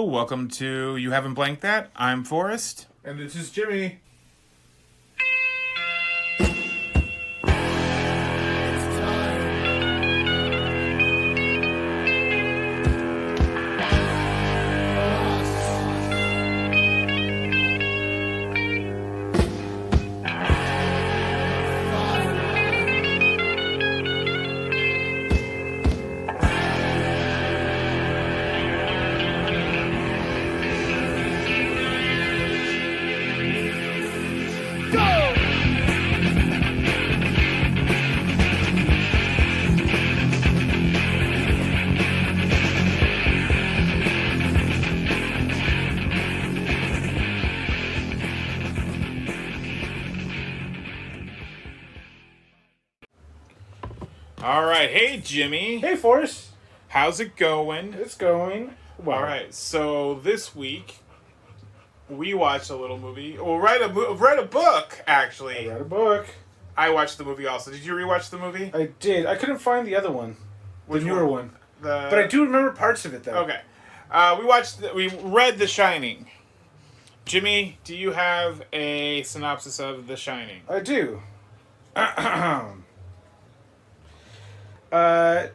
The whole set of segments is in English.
Hello, welcome to You Haven't Blanked That. I'm Forrest. And this is Jimmy. Alright, hey Jimmy. Hey, Forrest. How's it going? It's going well. Alright, so this week we watched a little movie. Well, read a book, actually. I read a book. I watched the movie also. Did you rewatch the movie? I did. I couldn't find the other one. Which the newer one. But I do remember parts of it, though. Okay. We read The Shining. Jimmy, do you have a synopsis of The Shining? I do.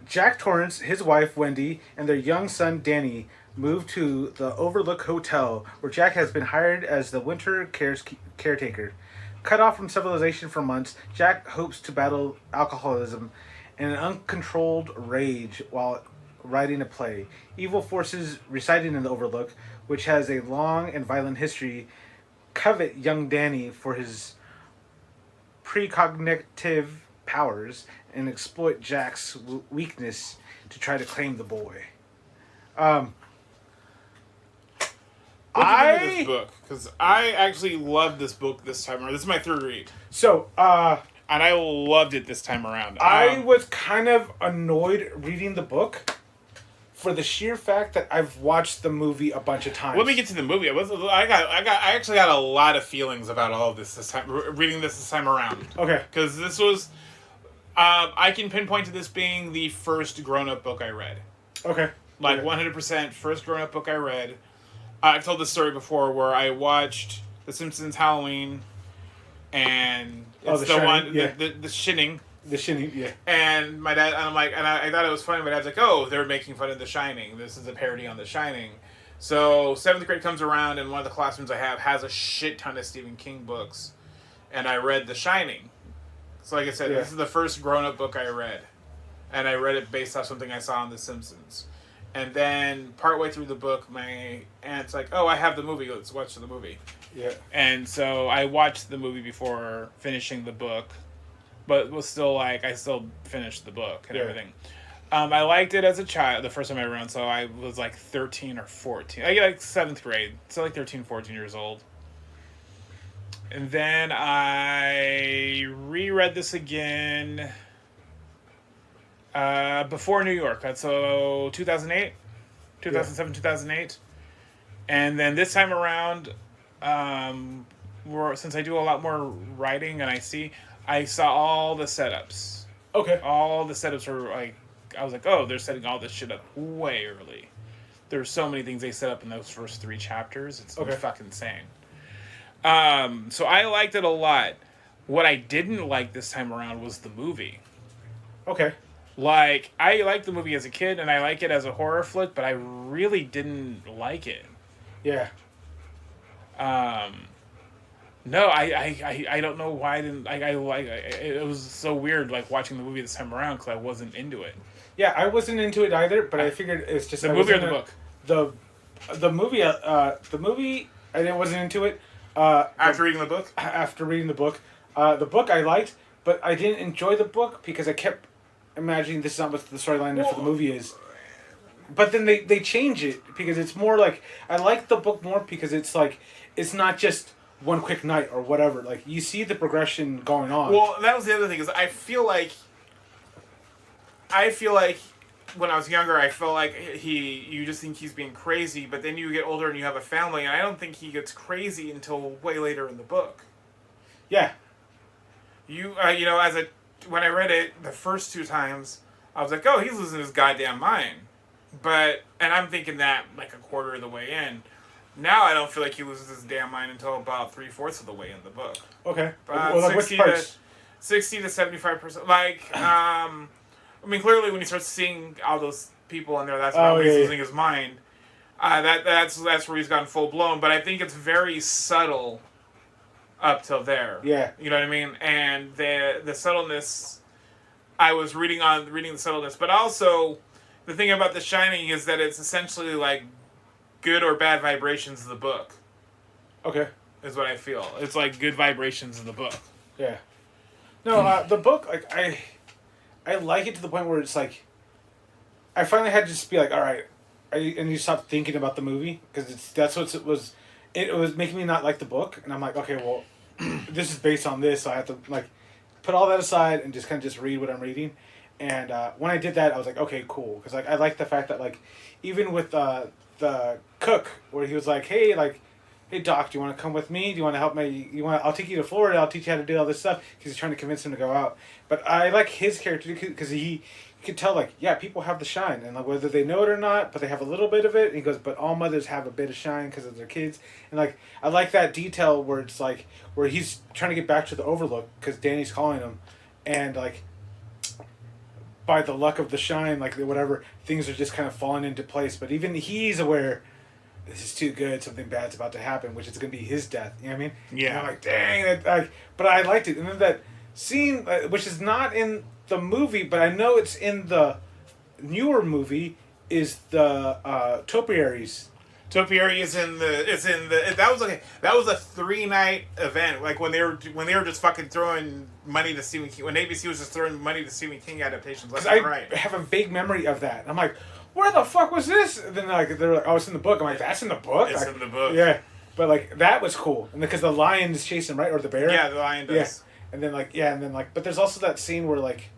Jack Torrance, his wife Wendy, and their young son Danny move to the Overlook Hotel, where Jack has been hired as the winter caretaker. Cut off from civilization for months, Jack hopes to battle alcoholism and an uncontrolled rage while writing a play. Evil forces residing in the Overlook, which has a long and violent history, covet young Danny for his precognitive powers and exploit Jack's weakness to try to claim the boy. What do you think of this book? Because I actually loved this book this time around. This is my third read. So, and I loved it this time around. I was kind of annoyed reading the book for the sheer fact that I've watched the movie a bunch of times. Let me get to the movie. I actually got a lot of feelings about all of this time. Reading this time around. Okay. Because this was, I can pinpoint to this being the first grown-up book I read. Okay. Like okay. 100% first grown-up book I read. I've told this story before where I watched The Simpsons Halloween, and it's the Shining, one, yeah. the Shining. The Shining, yeah. And my dad, and I'm like, and I thought it was funny. My dad's like, oh, they're making fun of The Shining. This is a parody on The Shining. So 7th grade comes around, and one of the classrooms I have has a shit ton of Stephen King books, and I read The Shining. So like I said, This is the first grown-up book I read, and I read it based off something I saw on The Simpsons. And then partway through the book, my aunt's like, oh, I have the movie. Let's watch the movie. Yeah. And so I watched the movie before finishing the book, but was still like, I still finished the book and everything. I liked it as a child, the first time I read, so I was like 13 or 14. I get like 7th grade, so like 13, 14 years old. And then I reread this again before New York. So 2008, 2007, 2008. And then this time around, since I do a lot more writing and I saw all the setups. Okay. All the setups were like, I was like, oh, they're setting all this shit up way early. There's so many things they set up in those first 3 chapters. It's fucking insane. So I liked it a lot. What I didn't like this time around was the movie. Okay. Like, I liked the movie as a kid, and I like it as a horror flick, but I really didn't like it. Yeah. No, I don't know why I didn't. It was so weird, like, watching the movie this time around, because I wasn't into it. Yeah, I wasn't into it either, but I figured it's just... The movie or the book? The movie, I wasn't into it. After reading the book? After reading the book. The book I liked, but I didn't enjoy the book because I kept imagining this is not what the storyline for the movie is. But then they change it because it's more like... I like the book more because it's like... It's not just one quick night or whatever. Like, you see the progression going on. Well, that was the other thing, is I feel like when I was younger, I felt like you just think he's being crazy, but then you get older and you have a family, and I don't think he gets crazy until way later in the book. Yeah. When I read it the first 2 times, I was like, oh, he's losing his goddamn mind. and I'm thinking that like a quarter of the way in. Now I don't feel like he loses his damn mind until about 3/4 of the way in the book. Okay. Well, like which parts? 60 to 75%. Like, I mean, clearly when he starts seeing all those people in there, that's when he's losing his mind. That's where he's gone full blown. But I think it's very subtle up till there. Yeah. You know what I mean? And the subtleness, I was reading the subtleness, but also the thing about The Shining is that it's essentially like good or bad vibrations of the book. Okay. Is what I feel. It's like good vibrations of the book. Yeah. No, the book, like, I like it to the point where it's like, I finally had to just be like, all right, and you stop thinking about the movie, because that's what it was. It was making me not like the book, and I'm like, okay, well, this is based on this, so I have to, like, put all that aside and just kind of just read what I'm reading. And when I did that, I was like, okay, cool, because like I like the fact that, like, even with the cook, where he was like, hey, Doc, do you want to come with me? Do you want to help me? I'll take you to Florida. I'll teach you how to do all this stuff, because he's trying to convince him to go out. But I like his character because he could tell, like, yeah, people have the shine, and like whether they know it or not, but they have a little bit of it. And he goes, but all mothers have a bit of shine because of their kids. And like I like that detail where it's like where he's trying to get back to the Overlook because Danny's calling him, and like by the luck of the shine, like whatever, things are just kind of falling into place. But even he's aware this is too good, something bad's about to happen, which is going to be his death. You know what I mean? Yeah. And I'm like, dang, but I liked it. And then that scene, which is not in the movie, but I know it's in the newer movie, is the topiaries. Topiary is in the that was okay. That was a 3-night event. Like when they were just fucking throwing money to Stephen King. When ABC was just throwing money to Stephen King adaptations. Left and right. I have a vague memory of that. I'm like, where the fuck was this? And then like they're like, oh, it's in the book. I'm like, that's in the book. It's in the book. Yeah, but like that was cool, and because the lion is chasing him, right, or the bear. Yeah, the lion does. Yeah, and then but there's also that scene where like,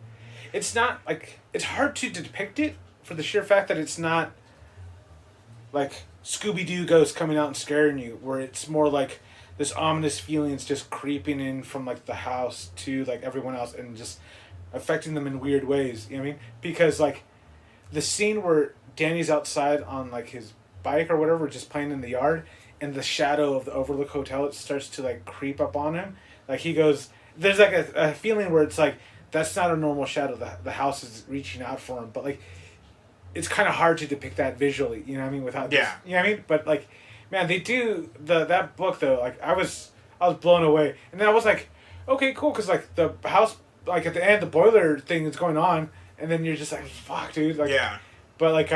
it's not like it's hard to depict it for the sheer fact that it's not like Scooby-Doo ghost coming out and scaring you, where it's more like this ominous feelings just creeping in from like the house to like everyone else and just affecting them in weird ways. You know what I mean? Because like the scene where Danny's outside on like his bike or whatever, just playing in the yard, and the shadow of the Overlook Hotel, it starts to like creep up on him. Like he goes, there's like a feeling where it's like that's not a normal shadow. The house is reaching out for him, but like it's kind of hard to depict that visually. You know what I mean? Without you know what I mean? But like, man, they do that book though. Like I was blown away, and then I was like, okay, cool, because like the house, like at the end, the boiler thing is going on. And then you're just like, fuck, dude. Like, yeah. But like,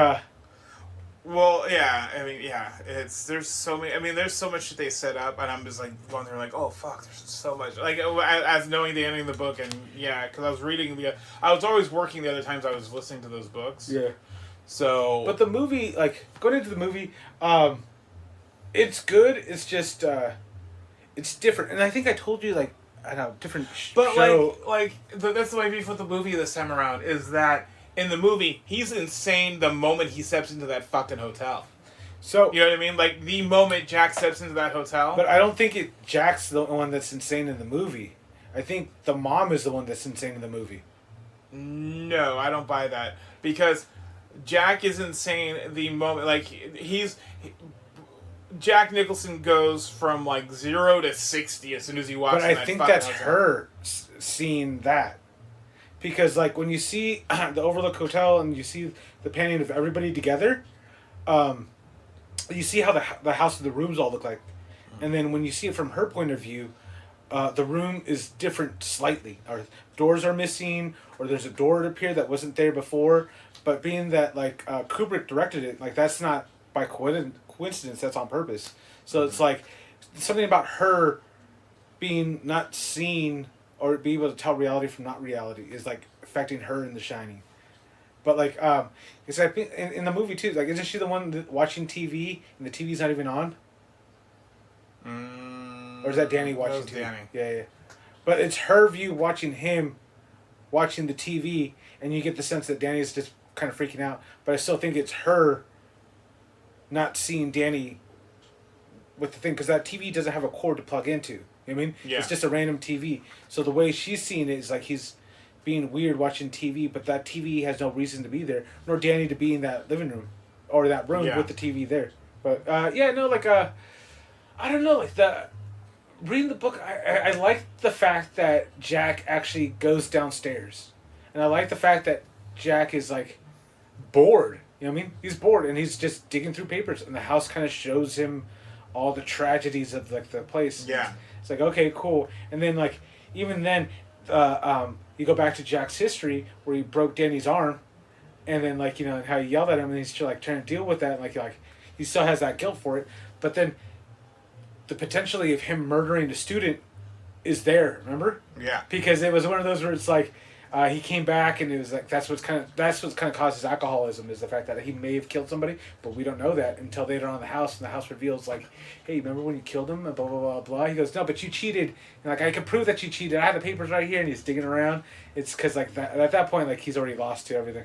well, yeah. I mean, yeah. There's so many. I mean, there's so much that they set up, and I'm just like going there, like, oh fuck, there's so much. Like, as knowing the ending of the book, and yeah, because I was reading I was always working the other times I was listening to those books. Yeah. So. But the movie, like, going into the movie, it's good. It's just, it's different, and I think I told you like. I know, different but show. That's the way beef with the movie this time around, is that in the movie, he's insane the moment he steps into that fucking hotel. So, you know what I mean? Like, the moment Jack steps into that hotel. But I don't think Jack's the one that's insane in the movie. I think the mom is the one that's insane in the movie. No, I don't buy that. Because Jack is insane the moment, like, Jack Nicholson goes from like 0 to 60 as soon as he walks. But I think that's her seeing that, because like when you see the Overlook Hotel and you see the panning of everybody together, you see how the house and the rooms all look like, and then when you see it from her point of view, the room is different slightly, or doors are missing, or there's a door up here that wasn't there before. But being that like Kubrick directed it, like that's not by coincidence, that's on purpose. So it's like something about her being not seen or be able to tell reality from not reality is like affecting her in The Shining. But like it's like in the movie too, like isn't she the one watching TV and the TV's not even on? Or is that Danny watching TV? Danny. Yeah. But it's her view watching him watching the TV, and you get the sense that Danny's just kind of freaking out. But I still think it's her not seeing Danny with the thing, because that TV doesn't have a cord to plug into. You know what I mean? Yeah. It's just a random TV. So the way she's seeing it is like he's being weird watching TV, but that TV has no reason to be there, nor Danny to be in that living room. or that room with the TV there. But I don't know, like reading the book, I like the fact that Jack actually goes downstairs, and I like the fact that Jack is like bored. You know what I mean? He's bored and he's just digging through papers, and the house kind of shows him all the tragedies of like the place. Yeah, it's like, okay, cool. And then like even then, you go back to Jack's history where he broke Danny's arm, and then like how he yelled at him, and he's like trying to deal with that, and like he still has that guilt for it, but then the potentially of him murdering the student is there. Remember? Yeah. Because it was one of those where it's like. He came back, and it was like that's what's kind of causes alcoholism, is the fact that he may have killed somebody, but we don't know that until later on in the house, and the house reveals like, hey, remember when you killed him? And blah blah blah blah. He goes, no, but you cheated. And like I can prove that you cheated. I have the papers right here, and he's digging around. It's because like that, at that point, like he's already lost to everything.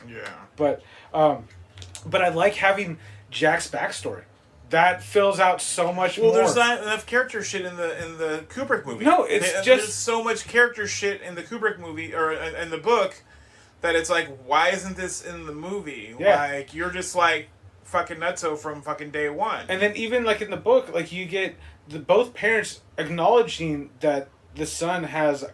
Yeah. But I like having Jack's backstory. That fills out so much more. Well, there's not enough character shit in the Kubrick movie. No, there's so much character shit in the Kubrick movie or in the book that it's like, why isn't this in the movie? Yeah. Like you're just like fucking nutso from fucking day one. And then even like in the book, like you get both parents acknowledging that the son has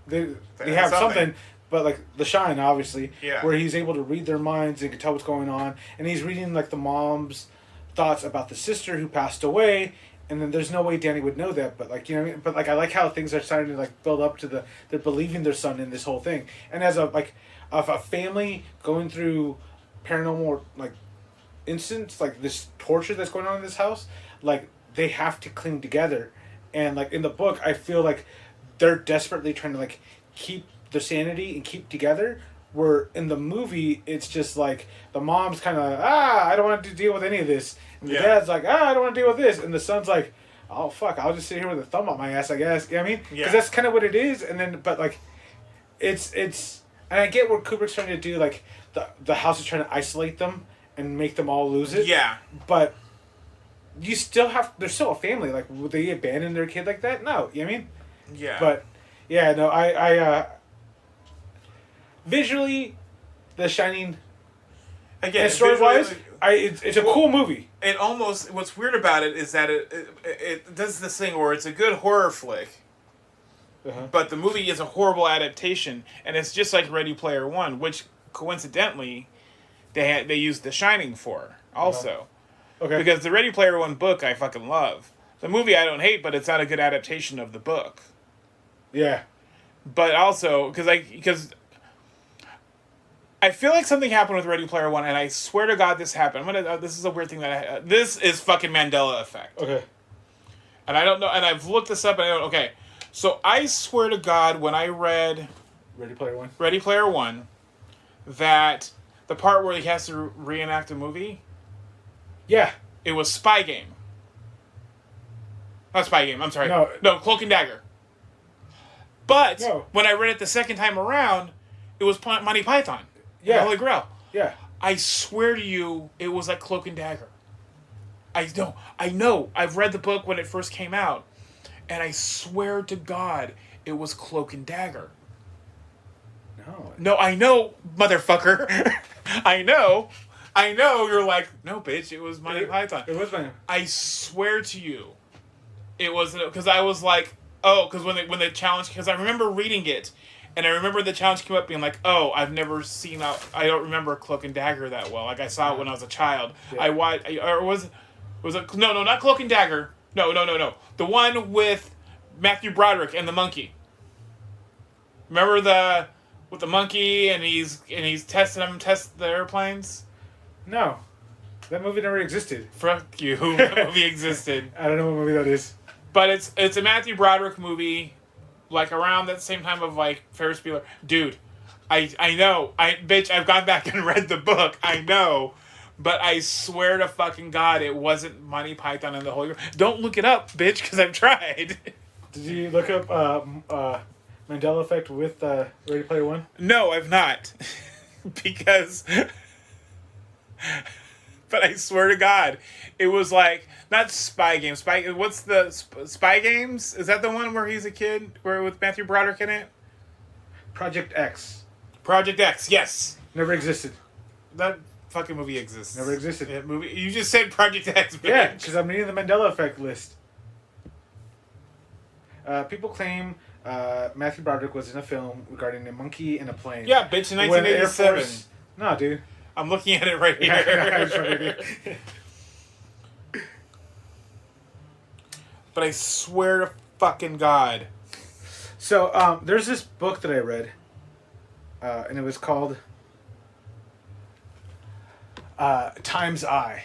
they have something. But, like, the shine, obviously, where he's able to read their minds and can tell what's going on. And he's reading, like, the mom's thoughts about the sister who passed away. And then there's no way Danny would know that. But, like, you know what I mean? But, like, I like how things are starting to, like, build up to they're believing their son in this whole thing. And as a family going through paranormal, like, instance, like, this torture that's going on in this house, like, they have to cling together. And, like, in the book, I feel like they're desperately trying to, like, keep their sanity and keep together, where in the movie it's just like the mom's kind of I don't want to deal with any of this, and the dad's like I don't want to deal with this, and the son's like, oh fuck, I'll just sit here with a thumb up my ass, I guess. You know what I mean? Because that's kind of what it is. And then but like it's and I get what Kubrick's trying to do, like the house is trying to isolate them and make them all lose it, but you still have, they're still a family. Like, would they abandon their kid like that? No. You know what I mean? But yeah, no, I visually, The Shining, again, and story-wise, it's a cool movie. It almost, what's weird about it is that it does this thing where it's a good horror flick, but the movie is a horrible adaptation, and it's just like Ready Player One, which coincidentally they used The Shining for also. Okay. Because the Ready Player One book I fucking love. The movie I don't hate, but it's not a good adaptation of the book. Yeah. But also because I feel like something happened with Ready Player One, and I swear to God this happened. This is a weird thing that this is fucking Mandela effect. Okay. And I don't know, and I've looked this up, and I don't. Okay, so I swear to God, when I read Ready Player One, that the part where he has to reenact a movie, it was Spy Game. Not Spy Game. I'm sorry. No, Cloak and Dagger. But when I read it the second time around, it was Monty Python. The Holy Grail. Yeah. I swear to you, it was like Cloak and Dagger. I know. I've read the book when it first came out, and I swear to God, it was Cloak and Dagger. No, I know, motherfucker. I know. You're like, no, bitch. It was Monty Python. It was Monty. I swear to you, it was, because I was like, because when the challenge, because I remember reading it. And I remember the challenge came up being like, I've never seen I don't remember Cloak and Dagger that well. Like, I saw it when I was a child. Yeah. Was it, no, not Cloak and Dagger. No. The one with Matthew Broderick and the monkey. Remember with the monkey and he's testing them, test the airplanes? No. That movie never existed. Fuck you. That movie existed. I don't know what movie that is. But it's a Matthew Broderick movie. Like, around that same time of, like, Ferris Bueller. Dude, I know. I've gone back and read the book. I know. But I swear to fucking God, it wasn't Monty Python and the Holy Grail. Don't look it up, bitch, because I've tried. Did you look up Mandela Effect with Ready Player One? No, I've not. Because... But I swear to God, it was like, not Spy Game. What's the Spy Games? Is that the one where he's a kid, with Matthew Broderick in it? Project X. Project X, yes. Never existed. fucking movie exists. Never existed. That movie. You just said Project X. Bitch. Yeah, because I'm reading the Mandela Effect list. People claim Matthew Broderick was in a film regarding a monkey and a plane. Yeah, bitch, in When Air 1987. Force... No, dude. I'm looking at it right here. But I swear to fucking God. So, there's this book that I read, and it was called Time's Eye.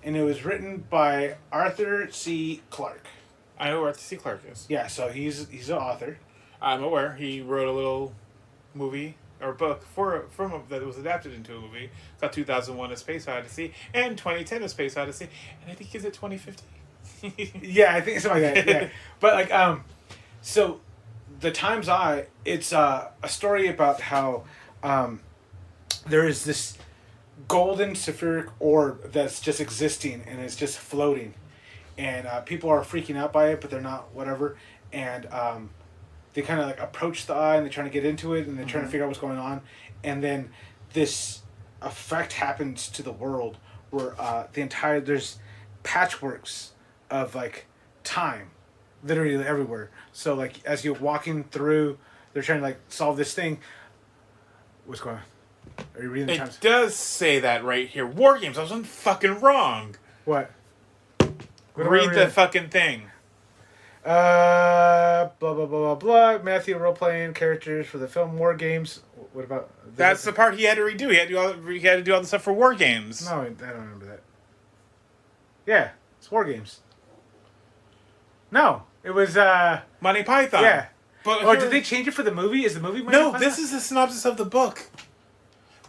And it was written by Arthur C Clarke. I know who Arthur C Clarke is. Yeah, so he's an author. I'm aware. He wrote a little movie or book that was adapted into a movie. It's got 2001: A Space Odyssey and 2010: A Space Odyssey, and I think is it 2050. Yeah, I think something like that. Yeah, but like so the Time's Eye, it's a story about how there is this golden spheric orb that's just existing and it's just floating, and people are freaking out by it, but they're not whatever, and they kind of like approach the eye and they're trying to get into it and they're trying to figure out what's going on, and then this effect happens to the world where there's patchworks of like time literally everywhere. So like as you're walking through, they're trying to like solve this thing. What's going on? Are you reading the Times? It does say that right here. War games. I wasn't fucking wrong. What? Read the fucking thing. Blah blah blah blah blah. Matthew role playing characters for the film War Games. What about? That's the part he had to redo. He had to do all the stuff for War Games. No, I don't remember that. Yeah, it's War Games. No, it was Monty Python. Yeah. But did they change it for the movie? Is the movie Monty No, Python? this is the synopsis of the book.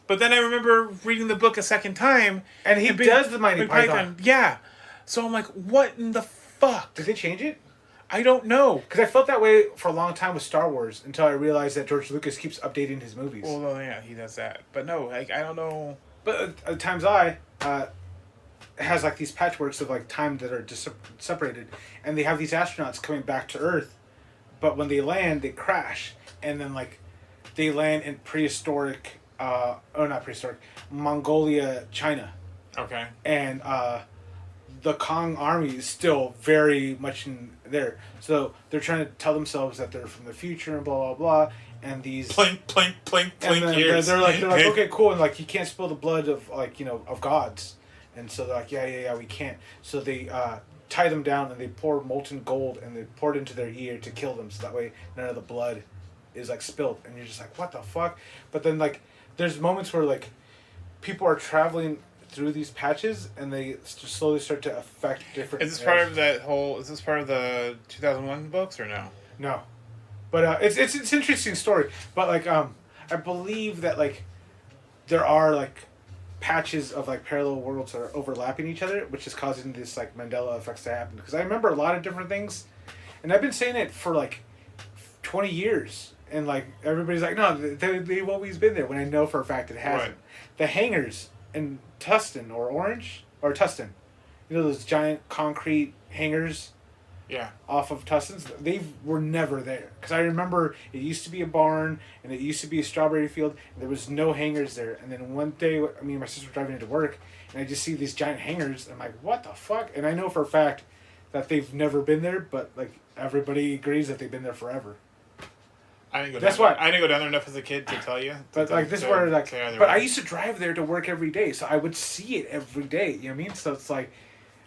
But then I remember reading the book a second time, and he does the Monty Python. Yeah. So I'm like, what in the fuck? Did they change it? I don't know. Because I felt that way for a long time with Star Wars until I realized that George Lucas keeps updating his movies. Well, yeah, he does that. But no, like, I don't know. But Time's Eye has like these patchworks of like time that are separated, and they have these astronauts coming back to Earth, but when they land, they crash, and then like they land in prehistoric, not prehistoric, Mongolia, China. Okay. And the Kong army is still very much in there. So they're trying to tell themselves that they're from the future and blah, blah, blah. And these... Plink, plink, plink, plink, and years. They're like, okay, cool. And like, you can't spill the blood of like, of gods. And so they're like, yeah, we can't. So they tie them down and they pour molten gold and they pour it into their ear to kill them. So that way none of the blood is like spilled. And you're just like, what the fuck? But then like, there's moments where like people are traveling through these patches and they slowly start to affect different... Is this part of that whole... Is this part of the 2001 books or no? No. But it's an interesting story. But like I believe that like there are like patches of like parallel worlds that are overlapping each other, which is causing this like Mandela effects to happen. Because I remember a lot of different things, and I've been saying it for like 20 years, and like everybody's like, no, they've always been there. When I know for a fact it hasn't. Right. The hangars in Tustin or Tustin, you know those giant concrete hangars. Yeah. Off of Tustin's, they were never there. Because I remember it used to be a barn, and it used to be a strawberry field, and there was no hangars there. And then one day, me and my sister were driving into work, and I just see these giant hangars, and I'm like, what the fuck? And I know for a fact that they've never been there, but like everybody agrees that they've been there forever. I didn't go That's down why I didn't go down there enough as a kid to tell you. But like this is where like, but I used to drive there to work every day, so I would see it every day. You know what I mean? So it's like,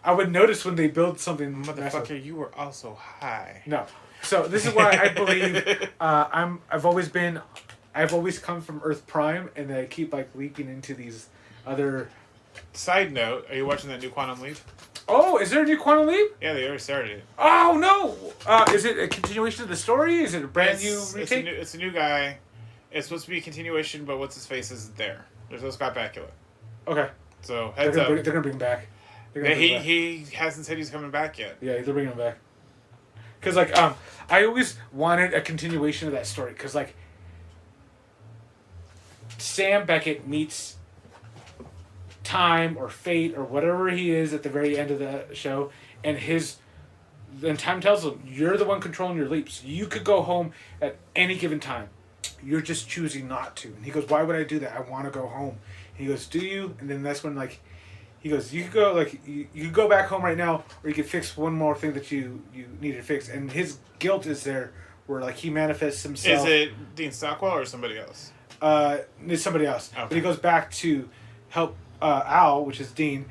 I would notice when they build something. Motherfucker, massive. you were also high. No, so this is why I believe I've always come from Earth Prime, and I keep like leaping into these other. Side note: are you watching that new Quantum Leap? Oh, is there a new Quantum Leap? Yeah, they already started it. Oh no! Is it a continuation of the story? Is it a brand new retake? It's a new guy. It's supposed to be a continuation, but what's his face isn't there. There's no Scott Bakula. Okay. So they're heads up. They're gonna bring him back. He hasn't said he's coming back yet. Yeah, they're bringing him back. Cause like I always wanted a continuation of that story. Cause like Sam Beckett meets time or fate or whatever he is at the very end of the show, and time tells him you're the one controlling your leaps. You could go home at any given time. You're just choosing not to. And he goes, why would I do that? I want to go home. He goes, "Do you?" And then that's when like he goes, "You could go like you could go back home right now, or you could fix one more thing that you needed to fix." And his guilt is there, where like he manifests himself. Is it Dean Stockwell or somebody else? It's somebody else. Okay. But he goes back to help Al, which is Dean,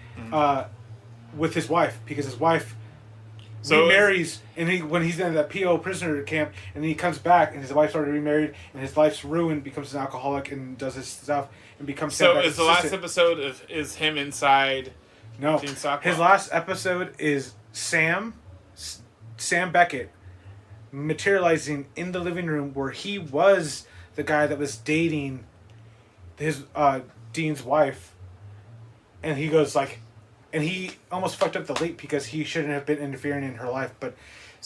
with his wife because his wife remarries, and when he's in that PO prisoner camp, and then he comes back, and his wife's already remarried, and his life's ruined, becomes an alcoholic, and does his stuff, and becomes. So is the last episode is him inside? No, Dean Stockwell? His last episode is Sam Beckett materializing in the living room where he was the guy that was dating his Dean's wife, and he goes like. And he almost fucked up the leap because he shouldn't have been interfering in her life. But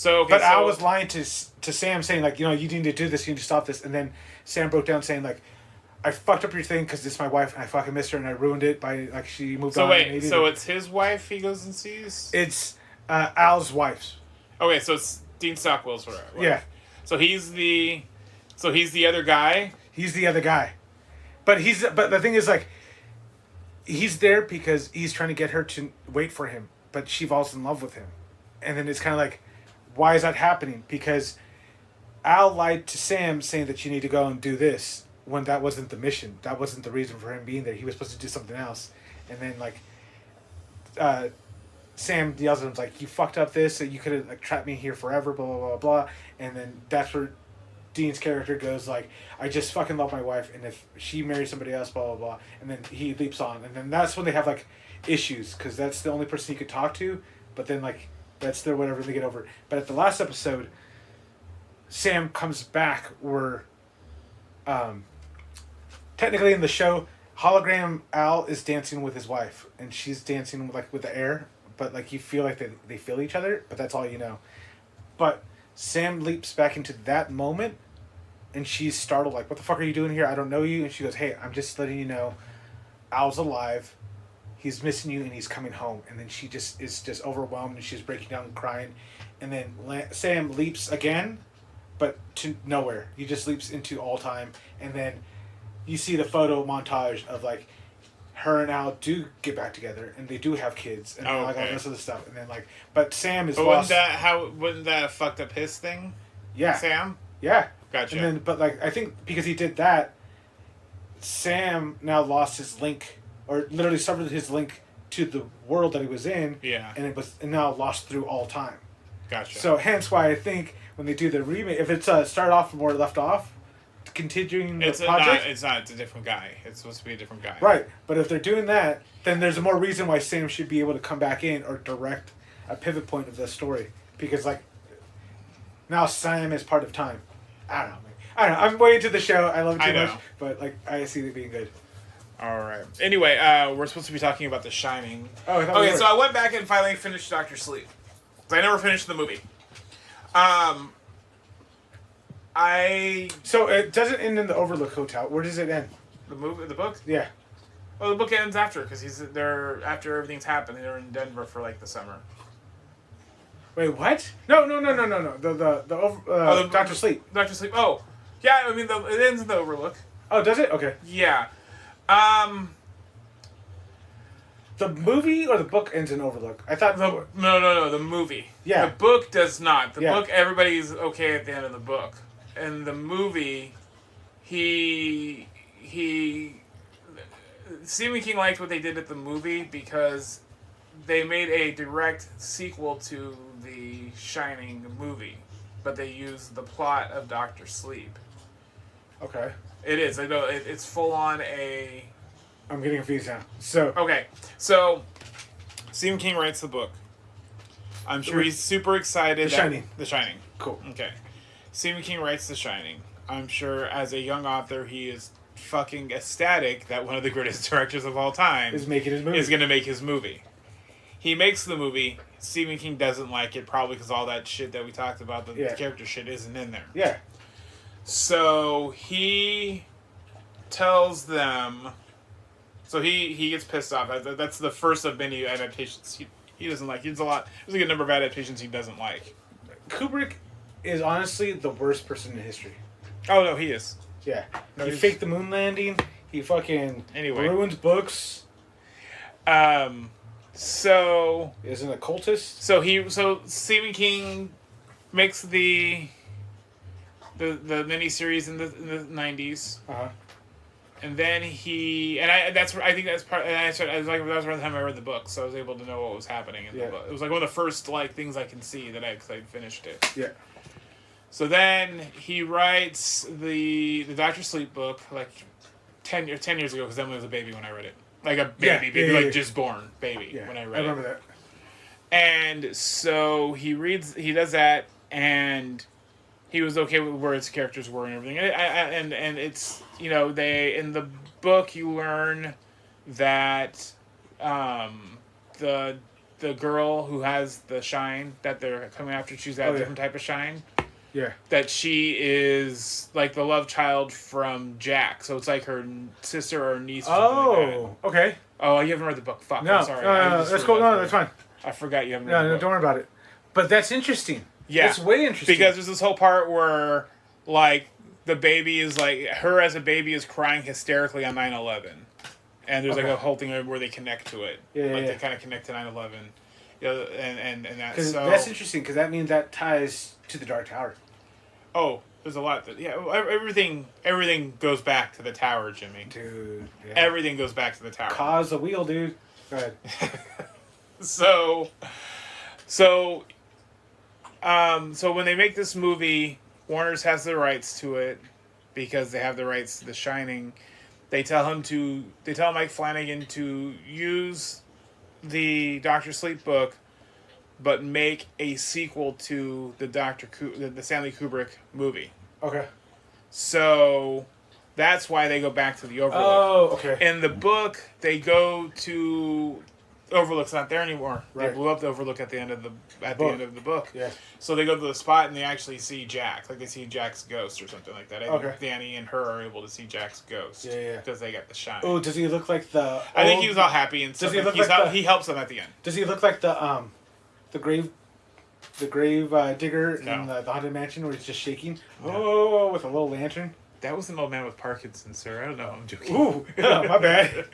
Al was lying to Sam, saying like, you need to do this, you need to stop this. And then Sam broke down saying like, I fucked up your thing because it's my wife and I fucking missed her and I ruined it by like she moved on. So it's his wife he goes and sees? It's Al's wife's. Okay, so it's Dean Stockwell's wife. Yeah. So he's the other guy? He's the other guy. But the thing is like, he's there because he's trying to get her to wait for him, but she falls in love with him. And then it's kind of like, why is that happening? Because Al lied to Sam saying that you need to go and do this when that wasn't the mission. That wasn't the reason for him being there. He was supposed to do something else. And then like Sam yells at him like, you fucked up this, so you could have like trapped me here forever, blah, blah, blah, blah. And then that's where Dean's character goes like, I just fucking love my wife, and if she marries somebody else, blah, blah, blah. And then he leaps on. And then that's when they have like issues, because that's the only person he could talk to. But then like, that's their whatever, they get over it. But at the last episode, Sam comes back where technically in the show, hologram Al is dancing with his wife, and she's dancing like with the air, but like you feel like they feel each other, but that's all you know. But Sam leaps back into that moment, and she's startled, like, what the fuck are you doing here? I don't know you. And she goes, hey, I'm just letting you know Al's alive. He's missing you, and he's coming home. And then she just is just overwhelmed, and she's breaking down and crying. And then Sam leaps again, but to nowhere. He just leaps into all time. And then you see the photo montage of, like, her and Al do get back together, and they do have kids, and like all this other stuff. And then, like, but Sam is lost. Wouldn't that have fucked up his thing? Yeah. Sam? Yeah. Gotcha. And then, but, like, I think because he did that, Sam now lost his link, or literally severed his link to the world that he was in. Yeah. And it was now lost through all time. Gotcha. So hence why I think when they do the remake, if it's start off from where it left off, continuing the project. It's not. It's a different guy. It's supposed to be a different guy. Right. But if they're doing that, then there's more reason why Sam should be able to come back in or direct a pivot point of the story. Because, like, now Sam is part of time. I don't know. I'm way into the show. I love it too much. But, like, I see it being good. All right. Anyway, we're supposed to be talking about The Shining. Oh, I thought okay, so I went back and finally finished Dr. Sleep. I never finished the movie. So it doesn't end in the Overlook Hotel. Where does it end? The book? Yeah. Well, the book ends after, because after everything's happened, they're in Denver for like the summer. Wait, what? No. The Dr. Sleep. Dr. Sleep. Oh, yeah. I mean, it ends in the Overlook. Oh, does it? Okay. Yeah. The movie or the book ends in Overlook? I thought no. The movie. Yeah. The book does not. The book, everybody's okay at the end of the book. In the movie, Stephen King liked what they did at the movie because they made a direct sequel to the Shining movie, but they used the plot of Dr. Sleep. Okay. It is. I know. It's full on a... I'm getting confused now. So... Okay. So, Stephen King writes the book. I'm sure he's super excited. The Shining. Cool. Okay. Stephen King writes The Shining. I'm sure as a young author, he is fucking ecstatic that one of the greatest directors of all time is making his movie. Is going to make his movie. He makes the movie. Stephen King doesn't like it, probably because all that shit that we talked about, the character shit, isn't in there. Yeah. So he tells them... So he gets pissed off. That's the first of many adaptations he doesn't like. There's a good number of adaptations he doesn't like. Kubrick is honestly the worst person in history. Oh, no, he is. Yeah. He faked the moon landing. He fucking Anyway. ruins books. So Is an occultist. So Stephen King makes the miniseries in the 90s. Uh-huh. And then I think that's part. And that was around the time I read the book, so I was able to know what was happening in the book. It was like one of the first things I can see that I finished it. Yeah. So then he writes the Dr. Sleep book 10 years ago, because Emily was a baby when I read it, like a baby, just born baby when I read it. I remember that. And so he does that, and he was okay with where his characters were and everything. And it's, they, in the book you learn that the girl who has the shine that they're coming after, she's got a different type of shine. Yeah. That she is like the love child from Jack. So it's like her sister or niece. Or something like that. Okay. Oh, you haven't read the book. Fuck, No, I'm sorry. no, that's cool. No, that's fine. I forgot you haven't read the book. No, don't worry about it. But that's interesting. Yeah. It's way interesting. Because there's this whole part where, the baby is, her as a baby is crying hysterically on 9/11. And there's, a whole thing where they connect to it. They kind of connect to 9/11. And that. Because that's interesting, because that means that ties to the Dark Tower. Oh, there's a lot. Everything goes back to the tower, Jimmy. Dude. Yeah. Everything goes back to the tower. Cause the wheel, dude. Go ahead. So when they make this movie, Warner's has the rights to it because they have the rights to The Shining. They tell Mike Flanagan to use the Dr. Sleep book, but make a sequel to the the Stanley Kubrick movie. Okay. So that's why they go back to the Overlook. Oh, okay. In the book, they go to Overlook's not there anymore. Right. They blew up the Overlook at the end of the book. Yeah. So they go to the spot and they actually see Jack. Like they see Jack's ghost or something like that. I think Danny and her are able to see Jack's ghost. Yeah. Because they got the shine. Oh, does he look like the? I think he was all happy and stuff. He helps them at the end. Does he look like the grave digger in the Haunted Mansion where he's just shaking? No. Oh, with a little lantern. That was an old man with Parkinson's, sir. I don't know. I'm joking. Ooh, my bad.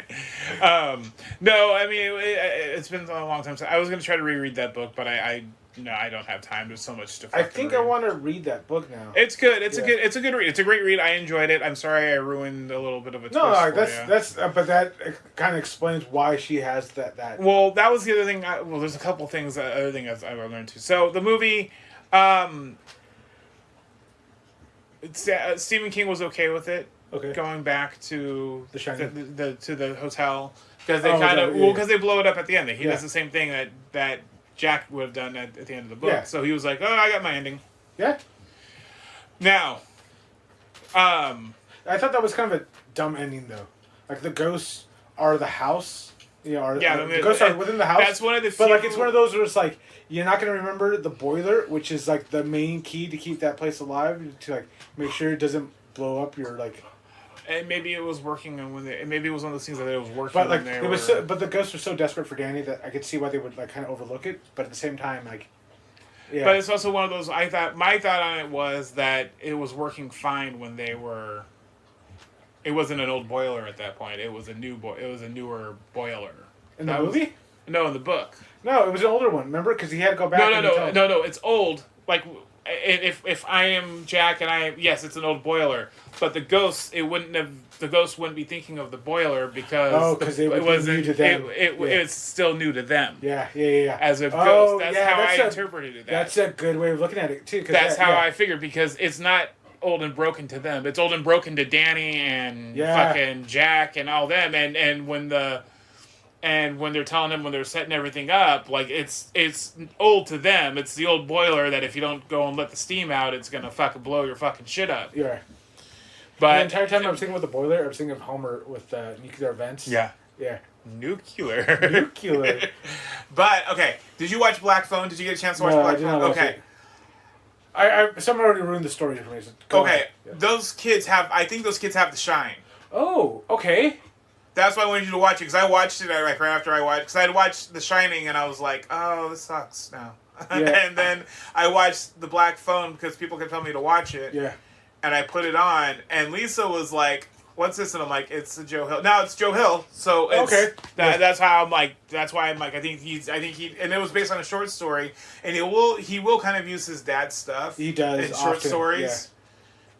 No, I mean it's been a long time. I was going to try to reread that book, but I don't have time. There's so much to. I think I want to read that book now. It's good. It's a good read. It's a great read. I enjoyed it. I'm sorry I ruined a little bit of a twist. No, that's but that kind of explains why she has that. Well, that was the other thing. There's a couple things. Other thing I learned too. So the movie. Stephen King was okay with it. Okay. Going back to The Shining. to the hotel because they because they blow it up at the end. He does the same thing that Jack would have done at the end of the book. Yeah. So he was like, "Oh, I got my ending." Yeah. Now, I thought that was kind of a dumb ending though. Like the ghosts are the house. The ghosts are within the house. That's one of the. But it's one of those where it's like you're not going to remember the boiler, which is like the main key to keep that place alive, to make sure it doesn't blow up your And maybe it was working, and maybe it was one of those things that it was working. But but the ghosts were so desperate for Danny that I could see why they would kind of overlook it. But at the same time, yeah. But it's also one of those. My thought on it was that it was working fine when they were. It wasn't an old boiler at that point. It was a newer boiler. In the movie? No, in the book. No, it was an older one. Remember, because he had to go back. No. It's old. Like, if I am Jack and yes, it's an old boiler. But the ghosts, the ghosts wouldn't be thinking of the boiler because it wasn't new to them. It's still new to them. Yeah. As a ghost, that's how I interpreted that. That's a good way of looking at it too. That's how I figured because it's not old and broken to them. It's old and broken to Danny and fucking Jack and all them. And when they're telling them when they're setting everything up, it's old to them. It's the old boiler that if you don't go and let the steam out, it's gonna fucking blow your fucking shit up. Yeah. But the entire time I was thinking about the boiler, I was thinking of Homer with nuclear vents. Yeah. Yeah. Nuclear. But okay, did you watch Black Phone? Did you get a chance to watch Black Phone? Okay. Someone already ruined the story for me. So okay, those kids have. I think those kids have the shine. Oh, okay. That's why I wanted you to watch it because I watched it right after I watched because I had watched The Shining and I was like, oh, this sucks now. Yeah. And then I watched the Black Phone because people kept telling me to watch it. Yeah. And I put it on and Lisa was like, what's this? And I'm like, it's the Joe Hill. Now it's Joe Hill. So it's, Okay. that's how I'm like. That's why I'm like. I think he. And it was based on a short story, and he will kind of use his dad's stuff. He does in short often, stories,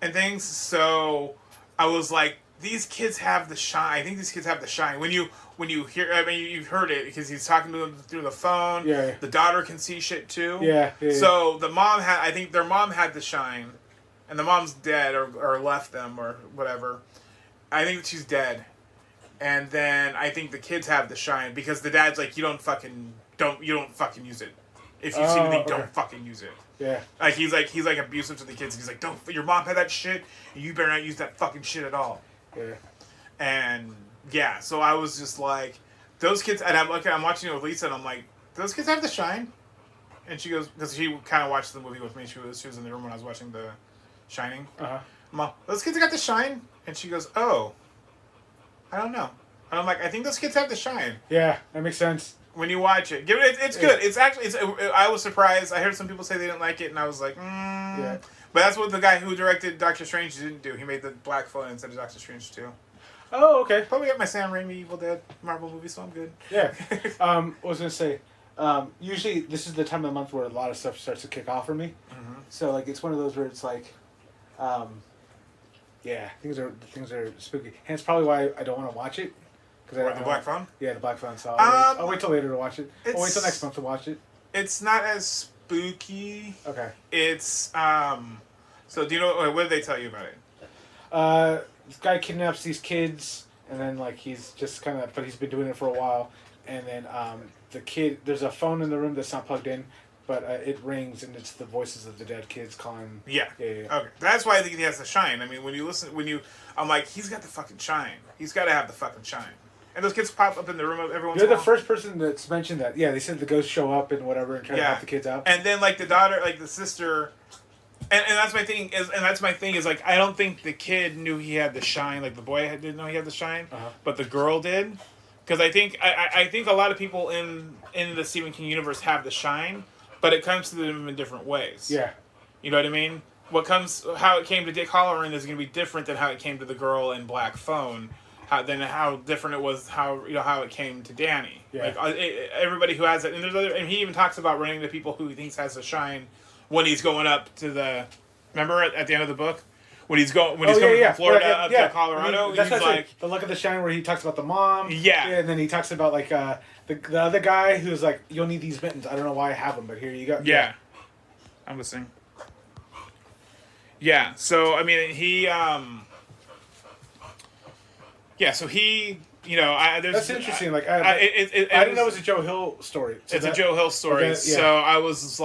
and things. So I was like, these kids have the shine. I think these kids have the shine. When you hear, I mean, you've heard it because he's talking to them through the phone. Yeah. The daughter can see shit too. Yeah. So the mom had. I think their mom had the shine, and the mom's dead or left them or whatever. I think she's dead, and then I think the kids have the shine because the dad's like, you don't fucking use it. If you see anything, don't fucking use it. Yeah. Like he's like abusive to the kids. He's like, don't. Your mom had that shit, and you better not use that fucking shit at all. Yeah. And yeah, so I was just like, those kids, and I'm watching it with Lisa, and I'm like, those kids have the shine. And she goes, because she kind of watched the movie with me. She was in the room when I was watching The Shining. Mom, those kids got the shine. And she goes, oh, I don't know. And I'm like, I think those kids have the shine. Yeah, that makes sense. When you watch it, give it. It's good. It's actually. I was surprised. I heard some people say they didn't like it, and I was like, Yeah. But that's what the guy who directed Doctor Strange didn't do. He made the Black Phone instead of Doctor Strange 2. Oh, okay. Probably got my Sam Raimi Evil Dead Marvel movie, so I'm good. Yeah. I was gonna say, usually this is the time of the month where a lot of stuff starts to kick off for me. Mm-hmm. So like it's one of those where it's like, yeah, things are spooky, and it's probably why I don't want to watch it. The Black Phone? Yeah, the Black Phone. So I'll wait till later to watch it. I'll wait till next month to watch it. It's not as spooky. Okay. It's So do you know what did they tell you about it? This guy kidnaps these kids, and then like he's just kind of, but he's been doing it for a while, and then the kid, there's a phone in the room that's not plugged in, but it rings and it's the voices of the dead kids calling. Yeah. Yeah. Okay. That's why I think he has the shine. I mean, I'm like, he's got the fucking shine. He's got to have the fucking shine. And those kids pop up in the room of everyone's. You're the first person that's mentioned that. Yeah, they said the ghosts show up and whatever and try to help the kids out. And then like the daughter, like the sister, and that's my thing is like I don't think the kid knew he had the shine. Like the boy didn't know he had the shine, but the girl did. Because I think a lot of people in the Stephen King universe have the shine, but it comes to them in different ways. Yeah. You know what I mean? How it came to Dick Halloran is going to be different than how it came to the girl in Black Phone. How different it was how it came to Danny. Yeah. Like everybody who has it, and he even talks about running into people who he thinks has a shine when he's going up to the. Remember at the end of the book when he's coming from Florida up to Colorado. I mean, that's he's like the luck of the shine where he talks about the mom. Yeah. And then he talks about like the other guy who's like, you'll need these mittens. I don't know why I have them, but here you go. Yeah. I'm listening. Yeah. So I mean he. Yeah, so he, that's interesting. Like, I didn't know it was a Joe Hill story. So it's a Joe Hill story. Okay, yeah. So I was just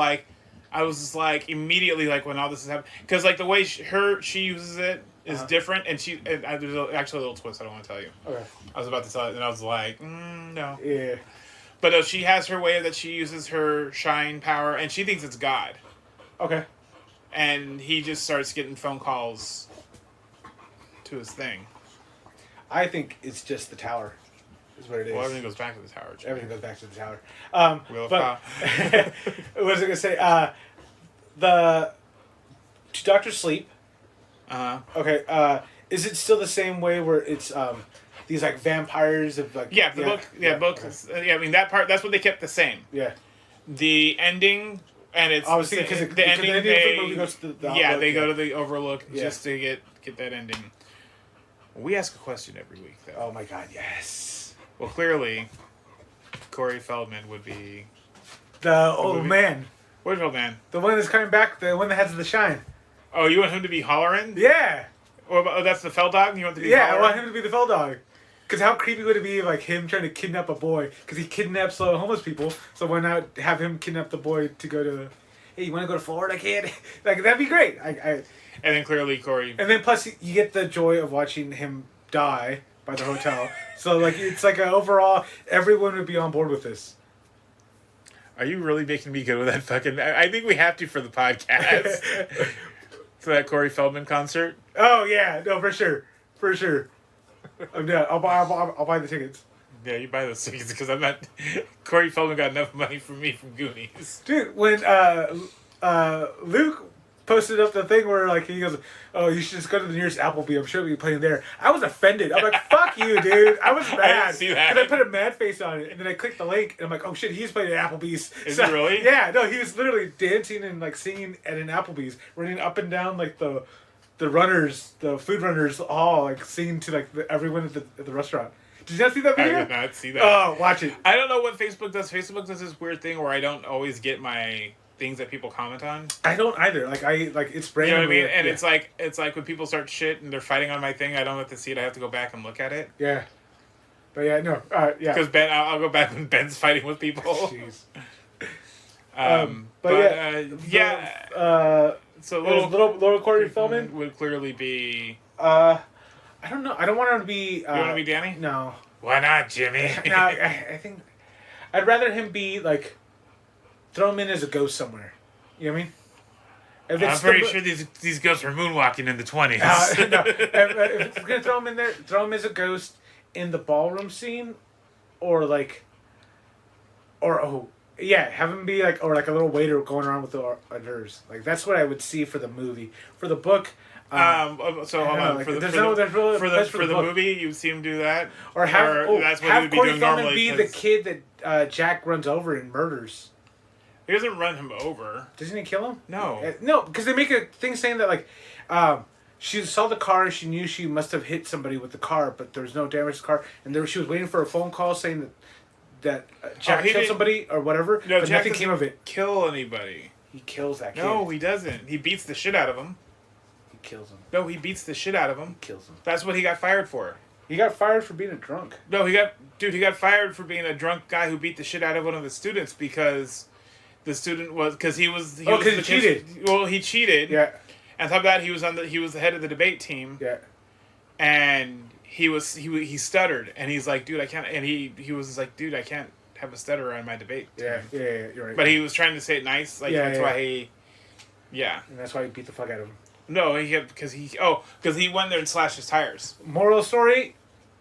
like immediately like when all this is happening, because like the way she uses it is different, and there's actually a little twist I don't want to tell you. Okay. I was about to tell it, and I was like, no. Yeah. But she has her way that she uses her shine power, and she thinks it's God. Okay. And he just starts getting phone calls to his thing. I think it's just the tower, is what it is. Well, everything goes back to the tower. Jimmy. Everything goes back to the tower. But what was I gonna say? The Doctor Sleep. Okay. Is it still the same way where it's these like vampires of like? Yeah, the book. Yeah, book. Okay. I mean that part. That's what they kept the same. Yeah. The ending. And it's obviously because the ending. The movie goes to the Overlook, they go to the Overlook just to get that ending. We ask a question every week, though. Oh my God, yes. Well, clearly, Corey Feldman would be the old man. Which old man? The one that's coming back. The one that has the shine. Oh, you want him to be Halloran? Yeah. Or that's the Fell Dog. You want to be? Yeah, Halloran? I want him to be the Fell Dog. Because how creepy would it be like him trying to kidnap a boy? Because he kidnaps homeless people. So why not have him kidnap the boy to go to? Hey, you want to go to Florida, kid? Like that'd be great. And then clearly Corey. And then plus you get the joy of watching him die by the hotel. So like it's like overall everyone would be on board with this. Are you really making me go to that fucking? I think we have to for the podcast. For that Corey Feldman concert. Oh yeah, no for sure. I'm down. I'll buy the tickets. Yeah, you buy those tickets because I'm not. Corey Feldman got enough money from me from Goonies. Dude, when Luke posted up the thing where like he goes, "Oh, you should just go to the nearest Applebee. I'm sure we'll be playing there." I was offended. I'm like, "Fuck you, dude." I was mad. I didn't see that. And I put a mad face on it, and then I clicked the link, and I'm like, "Oh shit, he's playing at Applebee's." Is he really? Yeah, no, he was literally dancing and like singing at an Applebee's, running up and down like the runners, the food runners, all like singing to like everyone at the restaurant. Did you not see that video? I did not see that. Oh, watch it. I don't know what Facebook does. Facebook does this weird thing where I don't always get my things that people comment on. I don't either. Like it's random. You know what I mean? And it's like when people start shit and they're fighting on my thing, I don't have to see it. I have to go back and look at it. Yeah. But yeah, no. Yeah. Because I'll go back when Ben's fighting with people. Jeez. So little Corey Feldman would clearly be. I don't know. I don't want him to be. You want to be Danny? No. Why not, Jimmy? No, I think I'd rather him be like throw him in as a ghost somewhere. You know what I mean? If I'm pretty sure these ghosts were moonwalking in the 20s. No, if it's gonna throw him in there, throw him as a ghost in the ballroom scene, or have him be like or like a little waiter going around with the hors d'oeuvres. Like that's what I would see for the movie. For the book. So hold on. Like, for the movie, you see him do that, or that's what he would be Corey doing Feldman normally. Be the kid that Jack runs over and murders. He doesn't run him over. Doesn't he kill him? No. No, because they make a thing saying that like, she saw the car and she knew she must have hit somebody with the car, but there was no damage to the car, and she was waiting for a phone call saying that Jack killed somebody or whatever. No, but Jack nothing came of it. Kill anybody? He kills that kid. No, he doesn't. He beats the shit out of him. Kills him. No, he beats the shit out of him. Kills him. That's what he got fired for. He got fired for being a drunk. No, he got fired for being a drunk guy who beat the shit out of one of the students because the student was he cheated. Well, he cheated. Yeah. And on top of that, he was the head of the debate team. Yeah. And he stuttered, and he's like, dude, I can't. And he was just like, dude, I can't have a stutterer on my debate team. Yeah, you're right. But he was trying to say it nice, like that's why he. Yeah. And that's why he beat the fuck out of him. No, because he went there and slashed his tires. Moral of the story: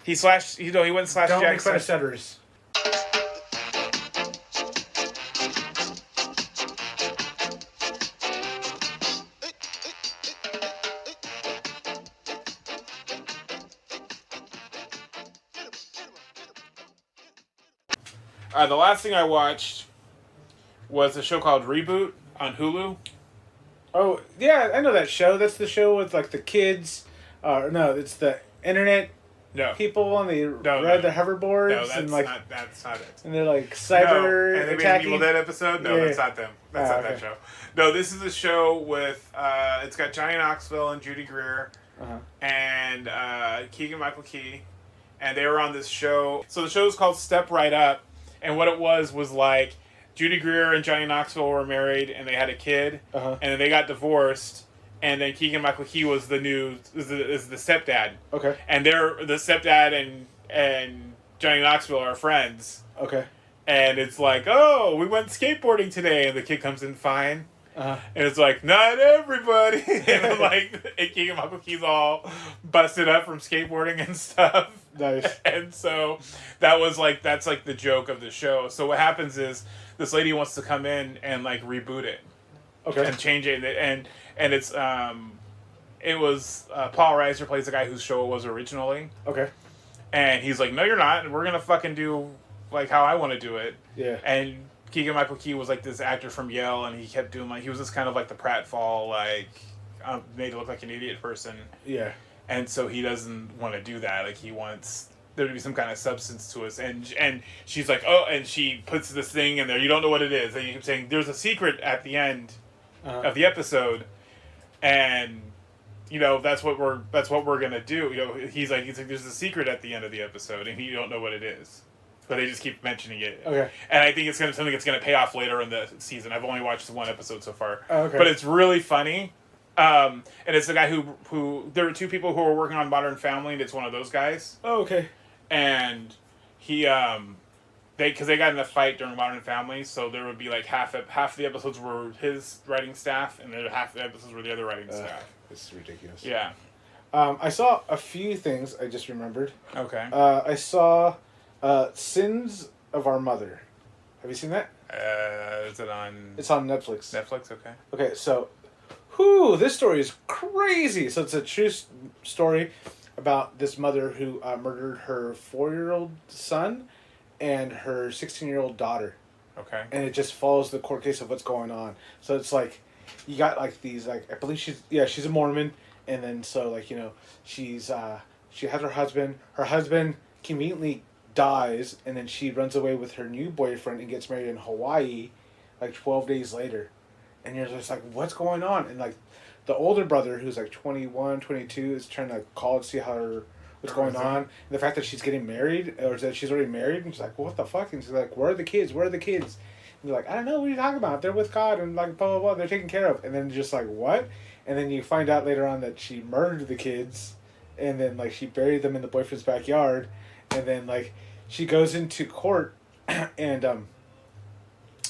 he went and slashed. Don't Jack make fun of stutterers. The last thing I watched was a show called Reboot on Hulu. Oh, yeah, I know that show. That's the show with, like, the kids. No, it's the internet people, and they ride the hoverboards. No, that's not it. And they're, like, cyber and they made an Evil Dead episode? No, that's not them. That's not that show. No, this is a show with, it's got Johnny Knoxville and Judy Greer and Keegan-Michael Key. And they were on this show. So the show is called Step Right Up. And what it was like, Judy Greer and Johnny Knoxville were married, and they had a kid, and then they got divorced, and then Keegan-Michael Key was the stepdad. Okay. And the stepdad and Johnny Knoxville are friends. Okay. And it's like, oh, we went skateboarding today, and the kid comes in fine. And it's like, not everybody. And like, Keegan-Michael Key's all busted up from skateboarding and stuff. Nice. And so that's the joke of the show. So what happens is this lady wants to come in and like reboot it. Okay. And change it. And it's it was Paul Reiser plays the guy whose show it was originally. Okay. And he's like, no, you're not. We're gonna fucking do like how I want to do it. Yeah. And Keegan-Michael Key was like this actor from Yale, and he kept doing like he was this kind of like the pratfall, like made to look like an idiot person. Yeah. And so he doesn't want to do that. Like he wants there to be some kind of substance to us. And she's like, oh, and she puts this thing in there. You don't know what it is. And you keep saying there's a secret at the end of the episode, and you know that's what we're gonna do. You know, he's like there's a secret at the end of the episode, and you don't know what it is. But they just keep mentioning it. Okay. And I think it's something that's going to pay off later in the season. I've only watched one episode so far. Oh, okay. But it's really funny. And it's the guy who there were two people who were working on Modern Family, and it's one of those guys. Oh, okay. And he, because they got in a fight during Modern Family, so there would be like half the episodes were his writing staff, and then half the episodes were the other writing staff. It's ridiculous. Yeah. I saw a few things I just remembered. Okay. I saw Sins of Our Mother. Have you seen that? Is it on... It's on Netflix. Netflix, okay. Okay, so Whew, this story is crazy. So it's a true story about this mother who murdered her 4-year-old son and her 16-year-old daughter. Okay. And it just follows the court case of what's going on. So it's like, you got like these, like, I believe she's a Mormon, and then so like, you know, she has her husband conveniently dies, and then she runs away with her new boyfriend and gets married in Hawaii like 12 days later. And you're just like, what's going on? And like the older brother, who's like 21, 22, is trying to call and see what's going on. And the fact that she's getting married, or that she's already married, and she's like, what the fuck? And she's like, where are the kids? Where are the kids? And you're like, I don't know, what are you talking about? They're with God, and like, blah, blah, blah, they're taken care of. And then you're just like, what? And then you find out later on that she murdered the kids, and then like she buried them in the boyfriend's backyard, and then like she goes into court, and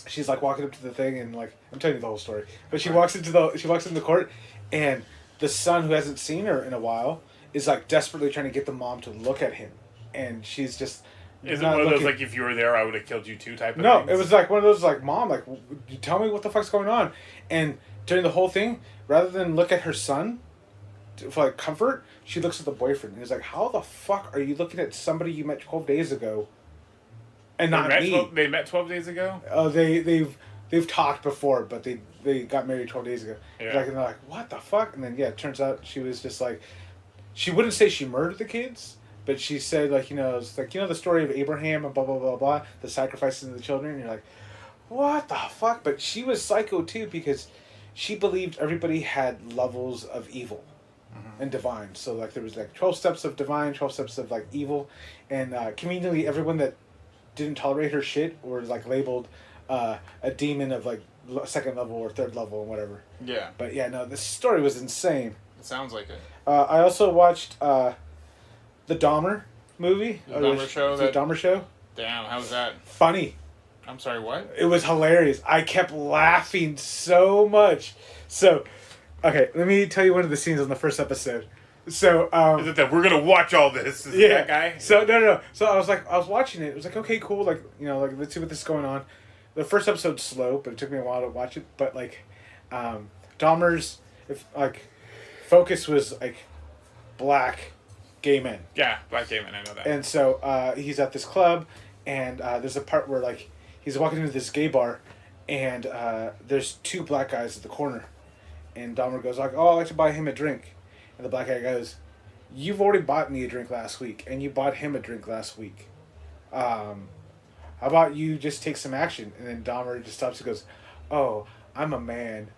she's like walking up to the thing, and like, I'm telling you the whole story, but she walks into the court, and the son, who hasn't seen her in a while, is like desperately trying to get the mom to look at him, and she's just. Is it one of those like, if you were there I would have killed you too type of No, things? it was like one of those like, mom, like, you tell me what the fuck's going on. And during the whole thing, rather than look at her son for like comfort, she looks at the boyfriend and is like, how the fuck are you looking at somebody you met 12 days ago and not me? They met 12 days ago? They've talked before, but they got married 12 days ago. Yeah. Like, and they're like, what the fuck? And then yeah, it turns out she was just like, she wouldn't say she murdered the kids, but she said, like, you know, it's like, you know, the story of Abraham and blah, blah, blah, blah, the sacrifices of the children. And you're like, what the fuck? But she was psycho, too, because she believed everybody had levels of evil and divine. So, like, there was, like, 12 steps of divine, 12 steps of, like, evil. And conveniently, everyone that didn't tolerate her shit were, like, labeled a demon of, like, second level or third level and whatever. Yeah. But, yeah, no, this story was insane. It sounds like it. I also watched... the Dahmer movie. The Dahmer show? The Dahmer show. Damn, how was that? Funny. I'm sorry, what? It was hilarious. I kept laughing so much. So, okay, let me tell you one of the scenes on the first episode. So, is it that we're gonna watch all this? Is yeah. That guy? So no. So I was watching it. It was like, okay, cool. Like, you know, like, let's see what this is going on. The first episode's slow, but it took me a while to watch it. But like, Dahmer's focus was like black gay men. Yeah, black gay men, I know that. And so he's at this club, and there's a part where like he's walking into this gay bar, and there's two black guys at the corner, and Dahmer goes like, "Oh, I'd like to buy him a drink," and the black guy goes, "You've already bought me a drink last week, and you bought him a drink last week. How about you just take some action?" And then Dahmer just stops and goes, "Oh, I'm a man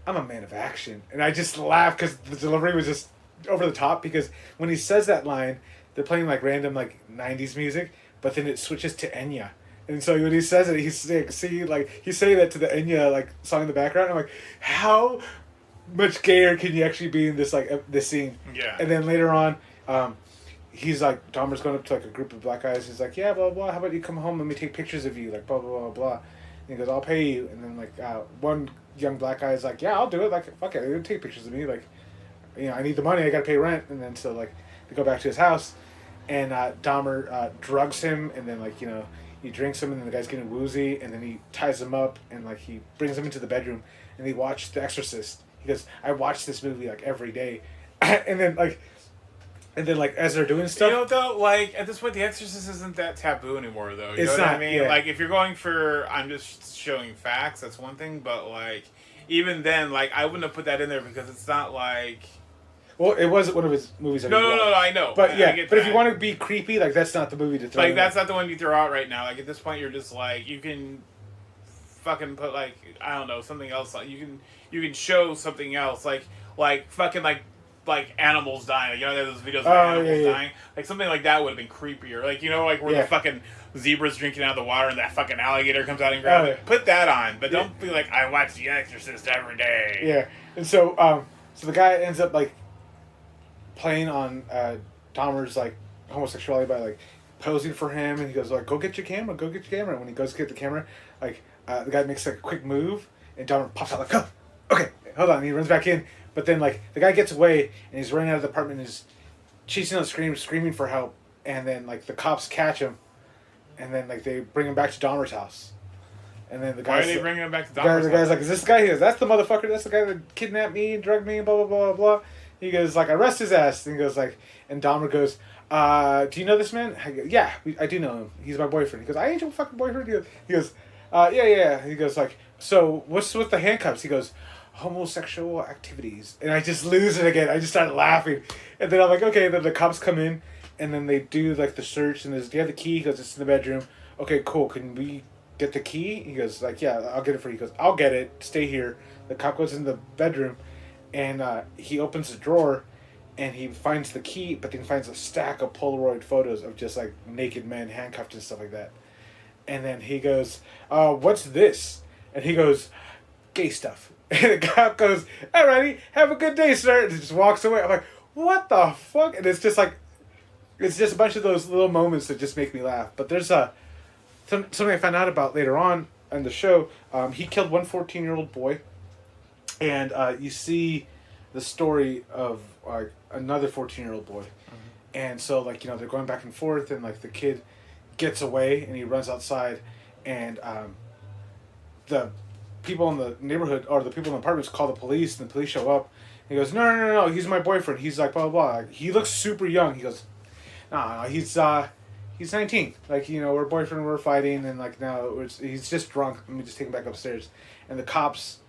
of action," and I just laughed because the delivery was just over the top, because when he says that line, they're playing like random like 90s music, but then it switches to Enya. And so when he says it, he's saying that to the Enya like song in the background. I'm like, how much gayer can you actually be in this this scene? Yeah. And then later on, he's like, Dahmer's going up to like a group of black guys. He's like, yeah, blah, blah, how about you come home, let me take pictures of you, like blah, blah, blah, blah. And he goes, I'll pay you. And then like one young black guy is like, yeah, I'll do it. Like, fuck it, they're gonna take pictures of me. Like, you know, I need the money, I gotta pay rent. And then so like they go back to his house, and Dahmer drugs him, and then like, you know, he drinks him, and then the guy's getting woozy, and then he ties him up, and like he brings him into the bedroom, and they watch The Exorcist. He goes, I watch this movie like every day. and then as they're doing stuff, you know, though, like at this point, The Exorcist isn't that taboo anymore, though. You know what I mean? Yeah. Like if you're going for, I'm just showing facts, that's one thing, but like even then, like I wouldn't have put that in there because it's not like. Well, it wasn't one of his movies. No, I know. But yeah, but if you want to be creepy, like that's not the movie to throw. Like that's not the one you throw out right now. Like at this point, you're just like you can fucking put like I don't know something else. Like you can show something else. Like fucking like animals dying. Like, you know, there's those videos of animals dying. Like something like that would have been creepier. Like you know, like where the fucking zebra's drinking out of the water and that fucking alligator comes out and grabs it. Put that on, but don't be like I watch The Exorcist every day. Yeah, and so the guy ends up like playing on Dahmer's like homosexuality by like posing for him, and he goes like, go get your camera. And when he goes to get the camera, like the guy makes like a quick move, and Dahmer pops out like, oh, okay, hold on, and he runs back in, but then like the guy gets away, and he's running out of the apartment, and is chasing on the screaming for help, and then like the cops catch him, and then like they bring him back to Dahmer's house, And then the Why guy. are they bringing him back to Dahmer? The guy's like, "Is this the guy?" He goes, "That's the motherfucker. That's the guy that kidnapped me and drugged me and blah blah blah blah." He goes like, "Arrest his ass." And he goes like, and Dahmer goes, "Do you know this man?" I go, "Yeah, I do know him. He's my boyfriend." He goes, "I ain't your fucking boyfriend." He goes, "Yeah." He goes like, "So what's with the handcuffs?" He goes, "Homosexual activities." And I just lose it again. I just started laughing, and then I'm like, okay. And then the cops come in, and then they do like the search, and there's, "Do you have the key?" He goes, "It's in the bedroom." "Okay, cool. Can we get the key?" He goes like, "Yeah, I'll get it for you." He goes, "I'll get it. Stay here." The cop goes in the bedroom, and he opens the drawer, and he finds the key, but then finds a stack of Polaroid photos of just like naked men handcuffed and stuff like that. And then he goes, "What's this?" And he goes, "Gay stuff." And the cop goes, "Alrighty, have a good day, sir." And just walks away. I'm like, what the fuck? And it's just like, it's just a bunch of those little moments that just make me laugh. But there's something I found out about later on in the show. He killed one 14-year-old boy. And you see the story of like another 14-year-old boy. Mm-hmm. And so like, you know, they're going back and forth, and like the kid gets away and he runs outside, and the people in the neighborhood or the people in the apartments call the police, and the police show up. He goes, no, he's my boyfriend. He's like blah blah blah. He looks super young. He goes, no, he's 19. Like, you know, we're boyfriend, we're fighting, and like now he's just drunk. Let me just take him back upstairs. And the cops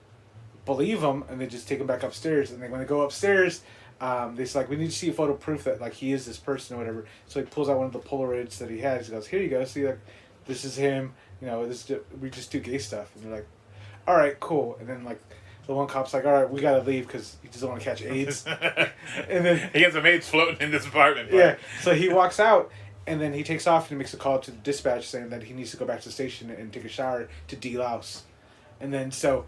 believe him, and they just take him back upstairs. And then when they go upstairs, they say like, we need to see a photo proof that like he is this person or whatever. So he pulls out one of the Polaroids that he has. He goes, "Here you go. See, like, this is him. You know, we just do gay stuff." And they're like, "All right, cool." And then like the one cop's like, "All right, we gotta leave because he doesn't want to catch AIDS." And then he gets some AIDS floating in this apartment. Yeah. So he walks out, and then he takes off and he makes a call to the dispatch saying that he needs to go back to the station and take a shower to delouse. And then so,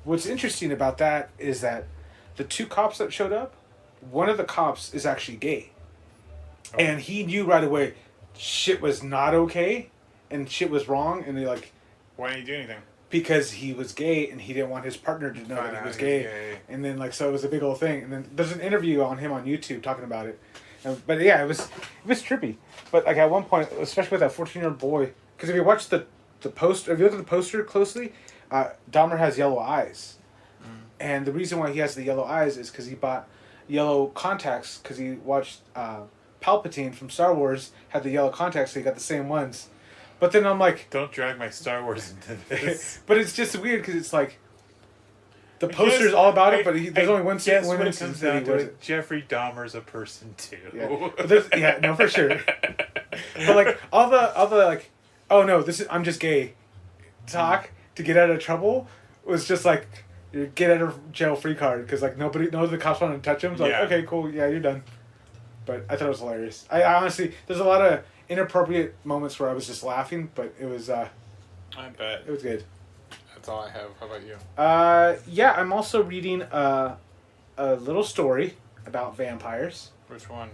what's interesting about that is that the two cops that showed up, one of the cops is actually gay. Oh. And he knew right away shit was not okay and shit was wrong, and they like, why didn't he do anything? Because he was gay and he didn't want his partner to know that he was gay. And then like, so it was a big old thing. And then there's an interview on him on YouTube talking about it. But yeah, it was trippy. But like at one point, especially with that 14-year-old boy, because if you watch the poster, if you look at the poster closely, Dahmer has yellow eyes. And the reason why he has the yellow eyes is because he bought yellow contacts because he watched Palpatine from Star Wars had the yellow contacts, so he got the same ones. But then I'm like, don't drag my Star Wars into this. But it's just weird because it's like the poster's all about it, but there's only one scene. When it comes down to it, Jeffrey Dahmer's a person too. Yeah, but no, for sure. But like all the like, "Oh no, I'm just gay," talk to get out of trouble was just like your get out of jail free card, because like none of the cops wanted to touch him. So like, okay, cool, yeah, you're done. But I thought it was hilarious. I honestly, there's a lot of inappropriate moments where I was just laughing, but it was I bet it was good. That's all I have. How about you? Yeah, I'm also reading a little story about vampires. Which one?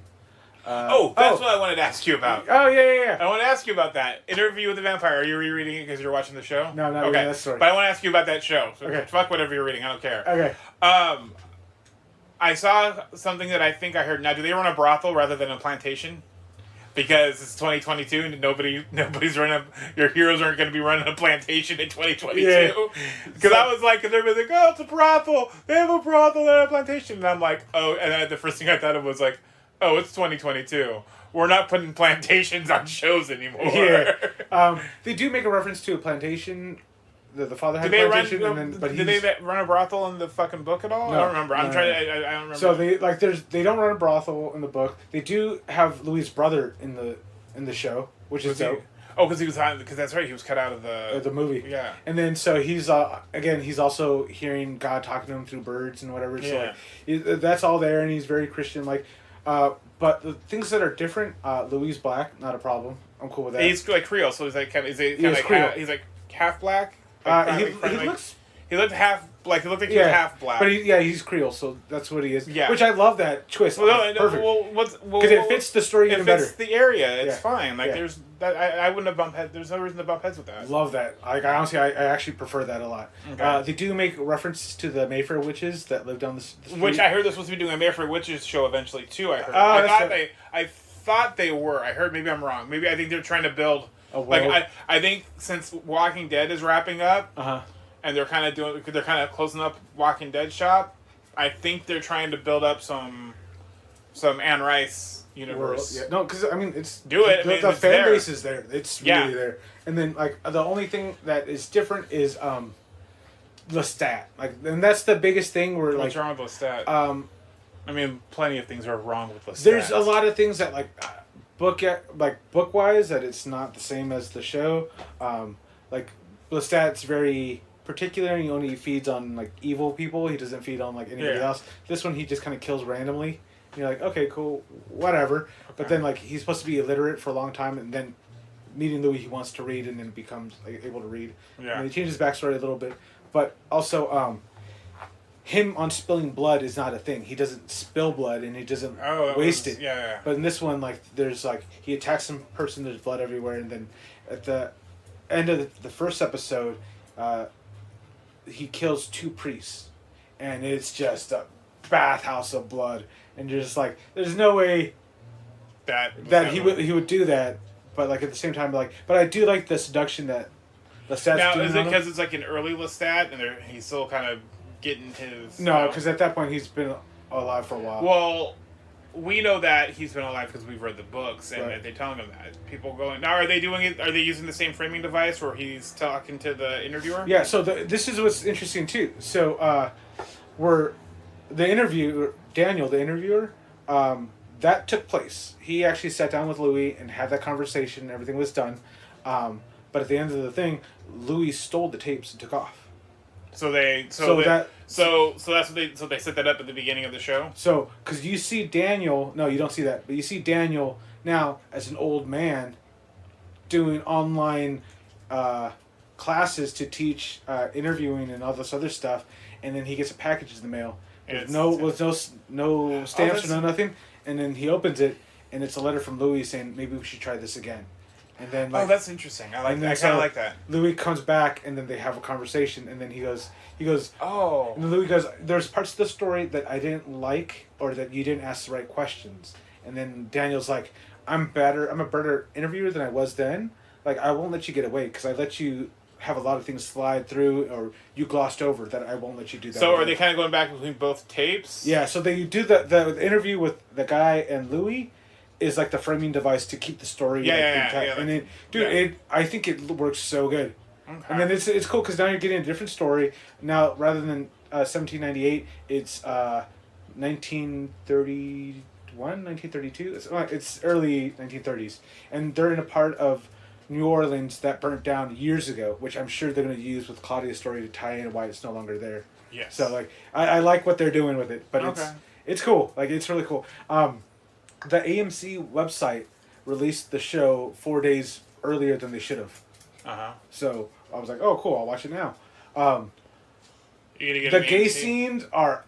That's what I wanted to ask you about. Oh, yeah. I want to ask you about that. Interview with the Vampire. Are you rereading it because you're watching the show? No, not reading that story. But I want to ask you about that show. So okay. Fuck whatever you're reading. I don't care. Okay. I saw something that I think I heard. Now, do they run a brothel rather than a plantation? Because it's 2022 and nobody's running your heroes aren't going to be running a plantation in 2022. Because I was like, because everybody's like, oh, it's a brothel. They have a brothel, they have a plantation. And I'm like, oh, and then the first thing I thought of was like, oh, it's 2022. We're not putting plantations on shows anymore. Yeah. They do make a reference to a plantation. The father had a plantation, did they run a brothel in the fucking book at all? No, I don't remember. I don't remember. So they don't run a brothel in the book. They do have Louis' brother in the show, which is dope. Because that's right. He was cut out of the movie. Yeah. And then so he's he's also hearing God talking to him through birds and whatever. So that's all there, and he's very Christian like. But the things that are different, Louis Black, not a problem. I'm cool with that. He's like Creole, so he's like kind of like he's like half black. He looked half like he looked like he was half black. But he's Creole, so that's what he is. Yeah, which I love that twist. Perfect. Because it fits the story even better. It fits the area. It's fine. Like there's that. I wouldn't have bumped heads. There's no reason to bump heads with that. Love that. I honestly, I actually prefer that a lot. Okay. They do make references to the Mayfair witches that live down the street. Which I heard they're supposed to be doing a Mayfair witches show eventually too. I heard. I thought they were. I heard. Maybe I'm wrong. Maybe I think they're trying to build I think since Walking Dead is wrapping up, and they're kind of closing up Walking Dead shop, I think they're trying to build up some Anne Rice universe. Yeah. No, because I mean, it's the fan base is there. It's really there. And then like the only thing that is different is Lestat. Like, and that's the biggest thing where What's like wrong with Lestat? I mean, plenty of things are wrong with Lestat. There's a lot of things that book wise that it's not the same as the show. Like Lestat's very particular. He only feeds on like evil people. He doesn't feed on like anybody else. This one he just kind of kills randomly. And you're like, okay, cool, whatever. Okay. But then like he's supposed to be illiterate for a long time, and then meeting Louis, he wants to read, and then becomes like, able to read. Yeah. And he changes his backstory a little bit, but also him on spilling blood is not a thing. He doesn't spill blood, and he doesn't waste it. Yeah. But in this one, like there's like he attacks some person, there's blood everywhere, and then at the end of the first episode, he kills 2 priests, and it's just a bathhouse of blood, and you're just like, there's no way that he would do that. But like at the same time, like, but I do like the seduction that Lestat's now, doing. Is it because it's like an early Lestat and he's still kind of getting his? No, because at that point he's been alive for a while. Well, we know that he's been alive because we've read the books, and they're telling him that. People going now, are they doing it? Are they using the same framing device where he's talking to the interviewer? Yeah. So this is what's interesting too. So where the interviewer, Daniel, the interviewer, that took place. He actually sat down with Louis and had that conversation. Everything was done. But at the end of the thing, Louis stole the tapes and took off. So that's what they set that up at the beginning of the show. So because you see Daniel, no, you don't see that, but you see Daniel now as an old man doing online classes to teach interviewing and all this other stuff, and then he gets a package in the mail with no stamps or no nothing, and then he opens it and it's a letter from Louis saying maybe we should try this again. And then that's interesting. I kind of like that. Louis comes back and then they have a conversation, and then he goes, oh. And then Louis goes, there's parts of the story that I didn't like or that you didn't ask the right questions. And then Daniel's like, I'm a better interviewer than I was then. Like, I won't let you get away because I let you have a lot of things slide through or you glossed over that I won't let you do that. So are they kind of going back between both tapes? Yeah, so they do the interview with the guy and Louis is like the framing device to keep the story intact. And I think it works so good. Okay. And then it's cool because now you're getting a different story. Now, rather than 1798, it's 1931, 1932. It's early 1930s. And they're in a part of New Orleans that burnt down years ago, which I'm sure they're going to use with Claudia's story to tie in why it's no longer there. Yes. So, like, I like what they're doing with it. But it's cool. Like, it's really cool. The AMC website released the show 4 days earlier than they should have. So I was like, oh, cool, I'll watch it now. The gay scenes are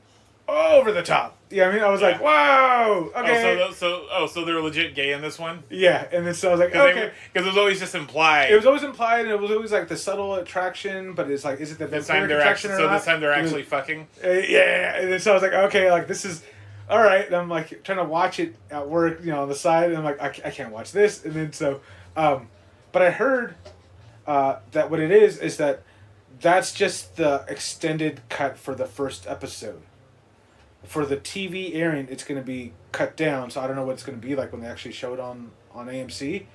over the top. Yeah, I mean, I was like, whoa, okay. So they're legit gay in this one? Yeah, and then so I was like, okay. Because it was always just implied. It was always implied, and it was always like the subtle attraction, but it's like, is it the vampiric attraction or not? So this time they're actually fucking? Yeah, and then so I was like, okay, like this is... all right, and I'm like trying to watch it at work, on the side, and I'm like, I can't watch this, and then so, but I heard that what it is that that's just the extended cut for the first episode. For the TV airing, it's going to be cut down, so I don't know what it's going to be like when they actually show it on AMC,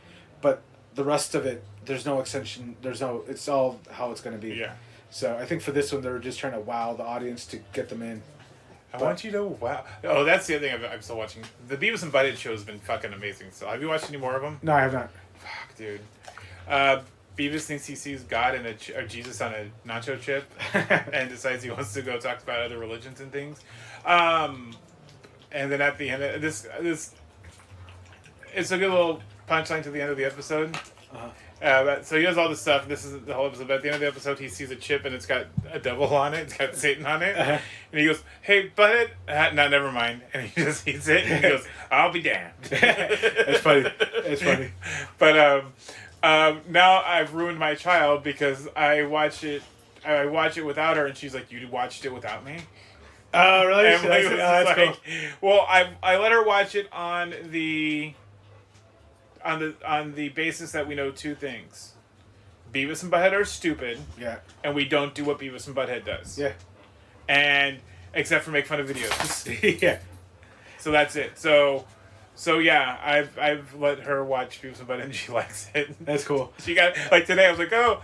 but the rest of it, there's no extension, it's all how it's going to be. Yeah. So I think for this one, they're just trying to wow the audience to get them in. I want you to wow. Oh, that's the other thing I'm still watching. The Beavis and Butthead show has been fucking amazing. So, have you watched any more of them? No, I have not. Fuck, dude. Beavis thinks he sees God and or Jesus on a nacho chip, and decides he wants to go talk about other religions and things. And then at the end of this, it's a good little punchline to the end of the episode. So he does all this stuff. This is the whole episode. But at the end of the episode, he sees a chip and it's got a devil on it. It's got Satan on it. And he goes, "Hey, butthead." No, never mind. And he just eats it. And he goes, "I'll be damned." It's funny. It's funny. But now I've ruined my child because I watch it without her, and she's like, "You watched it without me?" Oh, really? And that's cool. Well, I let her watch it on the on the basis that we know two things: Beavis and Butthead are stupid, Yeah. and we don't do what Beavis and Butthead does. Yeah. And except for make fun of videos. Yeah. So that's it. So yeah, I've let her watch Beavis and Butthead and she likes it. That's cool. She got like today. I was like, oh,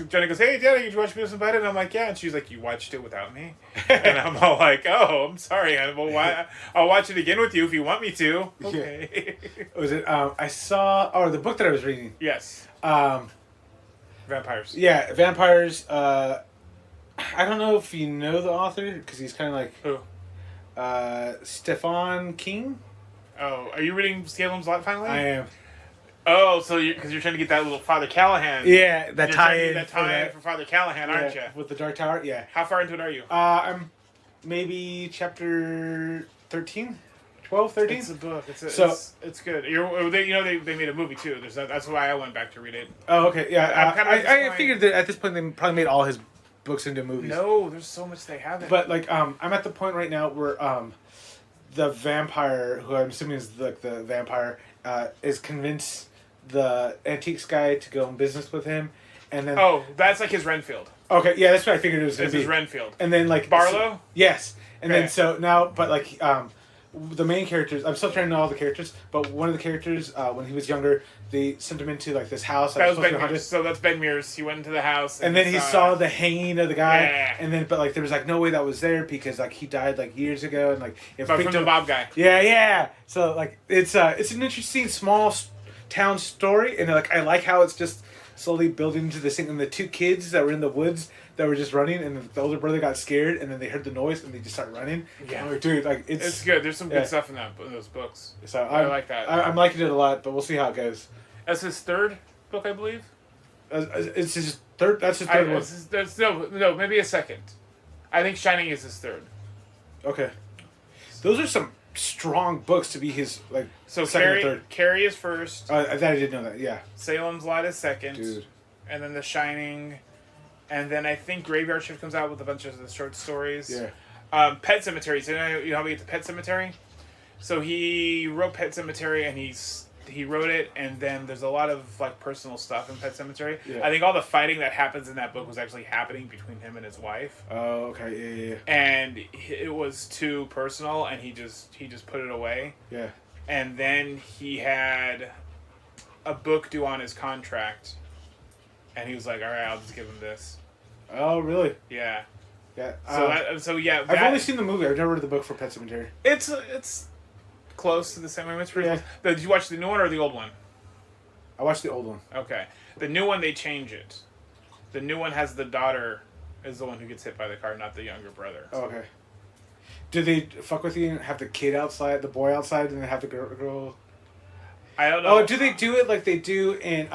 Jenny goes, hey, Daddy, did you watch Beavis and Butthead? And I'm like, yeah. And she's like, you watched it without me? And I'm all like, oh, I'm sorry, honey. Well, why? I'll watch it again with you if you want me to. Okay. Yeah. Was it? I saw the book that I was reading. Yes. Vampires. Yeah, vampires. I don't know if you know the author because he's kind of like who? Stephen King. Oh, are you reading Salem's Lot finally? I am. Oh, so because you're trying to get that little Father Callahan. Yeah, that tie-in. That tie-in for Father Callahan, aren't you? With the Dark Tower, yeah. How far into it are you? I'm maybe chapter 13, 12, 13. It's a book. It's good. They made a movie too. That's why I went back to read it. Oh, okay, yeah. I figured that at this point they probably made all his books into movies. No, there's so much they haven't. But like, I'm at the point right now where the vampire, who I'm assuming is the vampire, is convinced the antiques guy to go in business with him, and then that's like his Renfield. Okay, yeah, that's what I figured it was going to be. His Renfield. And then like Barlow. Yes, and then so now, but like the main characters, I'm still trying to know all the characters, but one of the characters when he was younger, they sent him into like this house. That was Ben Mears. So that's Ben Mears. He went into the house, and then he saw the hanging of the guy, yeah. And then but like there was like no way that was there because like he died like years ago, and like from the Bob guy. Yeah. So like it's an interesting small town story, and like I like how it's just slowly building into this thing. And the two kids that were in the woods that were just running, and the older brother got scared, and then they heard the noise and they just started running. Yeah, like, dude, like it's good. There's some good stuff in those books. So I like that. I'm liking it a lot, but we'll see how it goes. That's his third book, I believe. It's his third. That's his third one. No, maybe a second. I think Shining is his third. Okay, those are some strong books to be his like. So second or third. Carrie is first. I didn't know that. Yeah. Salem's Lot is second. Dude. And then The Shining, and then I think Graveyard Shift comes out with a bunch of the short stories. Yeah. Pet Sematary. So you know how we get to Pet Sematary? So he wrote Pet Sematary, and he wrote it, and then there's a lot of like personal stuff in Pet Sematary. Yeah. I think all the fighting that happens in that book was actually happening between him and his wife. Oh, okay, yeah. And it was too personal, and he just put it away. Yeah. And then he had a book due on his contract, and he was like, "All right, I'll just give him this." Oh, really? Yeah. Yeah. Yeah. I've only seen the movie. I've never read the book for Pet Sematary. It's close to the same. It's pretty close. Did you watch the new one or the old one? I watched the old one. Okay. The new one, they change it. The new one has the daughter is the one who gets hit by the car, not the younger brother. Oh, okay. Did they fuck with you and have the kid outside, the boy outside, and then have the girl? I don't know. Oh, do they do it like they do in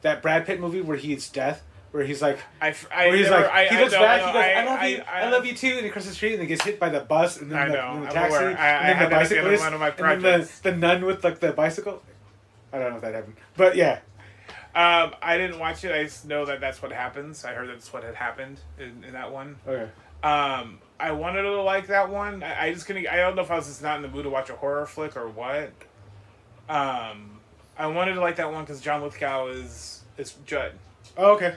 that Brad Pitt movie where he eats death? Where he's like, he looks back, he goes, "I love you, I love you too," and he crosses the street and he gets hit by the bus and then the taxi and then the bicyclist and then the nun with like the bicycle. I don't know if that happened, but yeah. I didn't watch it. I just know that that's what happens. I heard that's what had happened in that one. Okay. I wanted to like that one. I just couldn't. I don't know if I was just not in the mood to watch a horror flick or what. I wanted to like that one because John Lithgow is Judd. Oh, okay.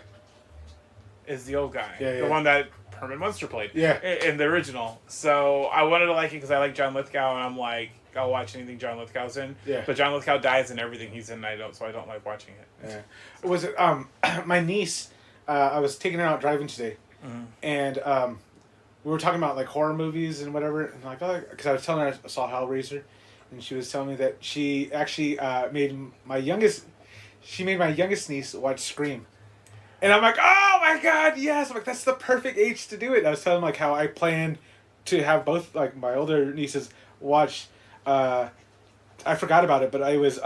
Is the old guy. Yeah. The one that Herman Munster played. Yeah. In the original. So I wanted to like it because I like John Lithgow, and I'm like, I'll watch anything John Lithgow's in. Yeah. But John Lithgow dies in everything he's in, so I don't like watching it. Yeah. Was it my niece? I was taking her out driving today, and we were talking about like horror movies and whatever, and like because I was telling her I saw Hellraiser, and she was telling me that she actually made my youngest niece watch Scream. And I'm like, oh my god, yes! I'm like, that's the perfect age to do it. And I was telling like how I plan to have both like my older nieces watch. I forgot about it, but I was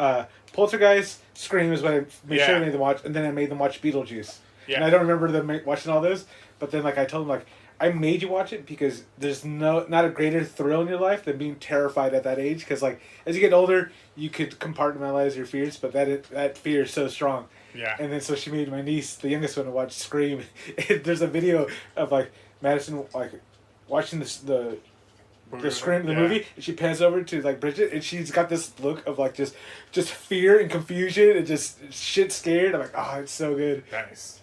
Poltergeist, Scream is what I made sure I made them watch, and then I made them watch Beetlejuice. Yeah. And I don't remember them watching all those, but then like I told them like I made you watch it because there's not a greater thrill in your life than being terrified at that age. Because like as you get older, you could compartmentalize your fears, but that fear is so strong. Yeah. And then so she made my niece, the youngest one, to watch Scream. There's a video of like Madison like watching the the screen of the movie, and she pans over to like Bridget, and she's got this look of like just fear and confusion and just shit scared. I'm like, oh, it's so good. Nice.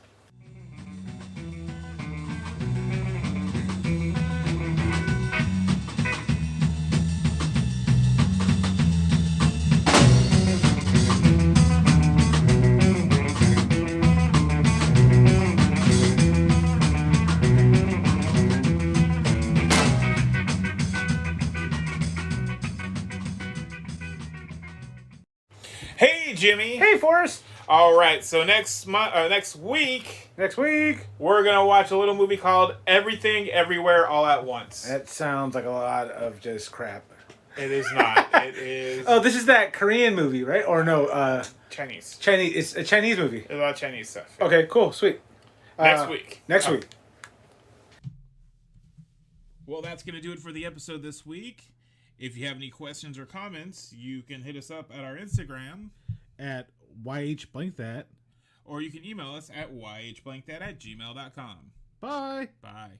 Hey, Jimmy. Hey, Forrest. All right, so next week, we're gonna watch a little movie called Everything, Everywhere, All at Once. That sounds like a lot of just crap. It is not. It is. Oh, this is that Korean movie, right? Or no? Chinese. It's a Chinese movie. A lot of Chinese stuff. Yeah. Okay, cool, sweet. Next week. Next week. Well, that's gonna do it for the episode this week. If you have any questions or comments, you can hit us up at our Instagram at YHBlankThat. or you can email us at yhblankthat@gmail.com. Bye. Bye.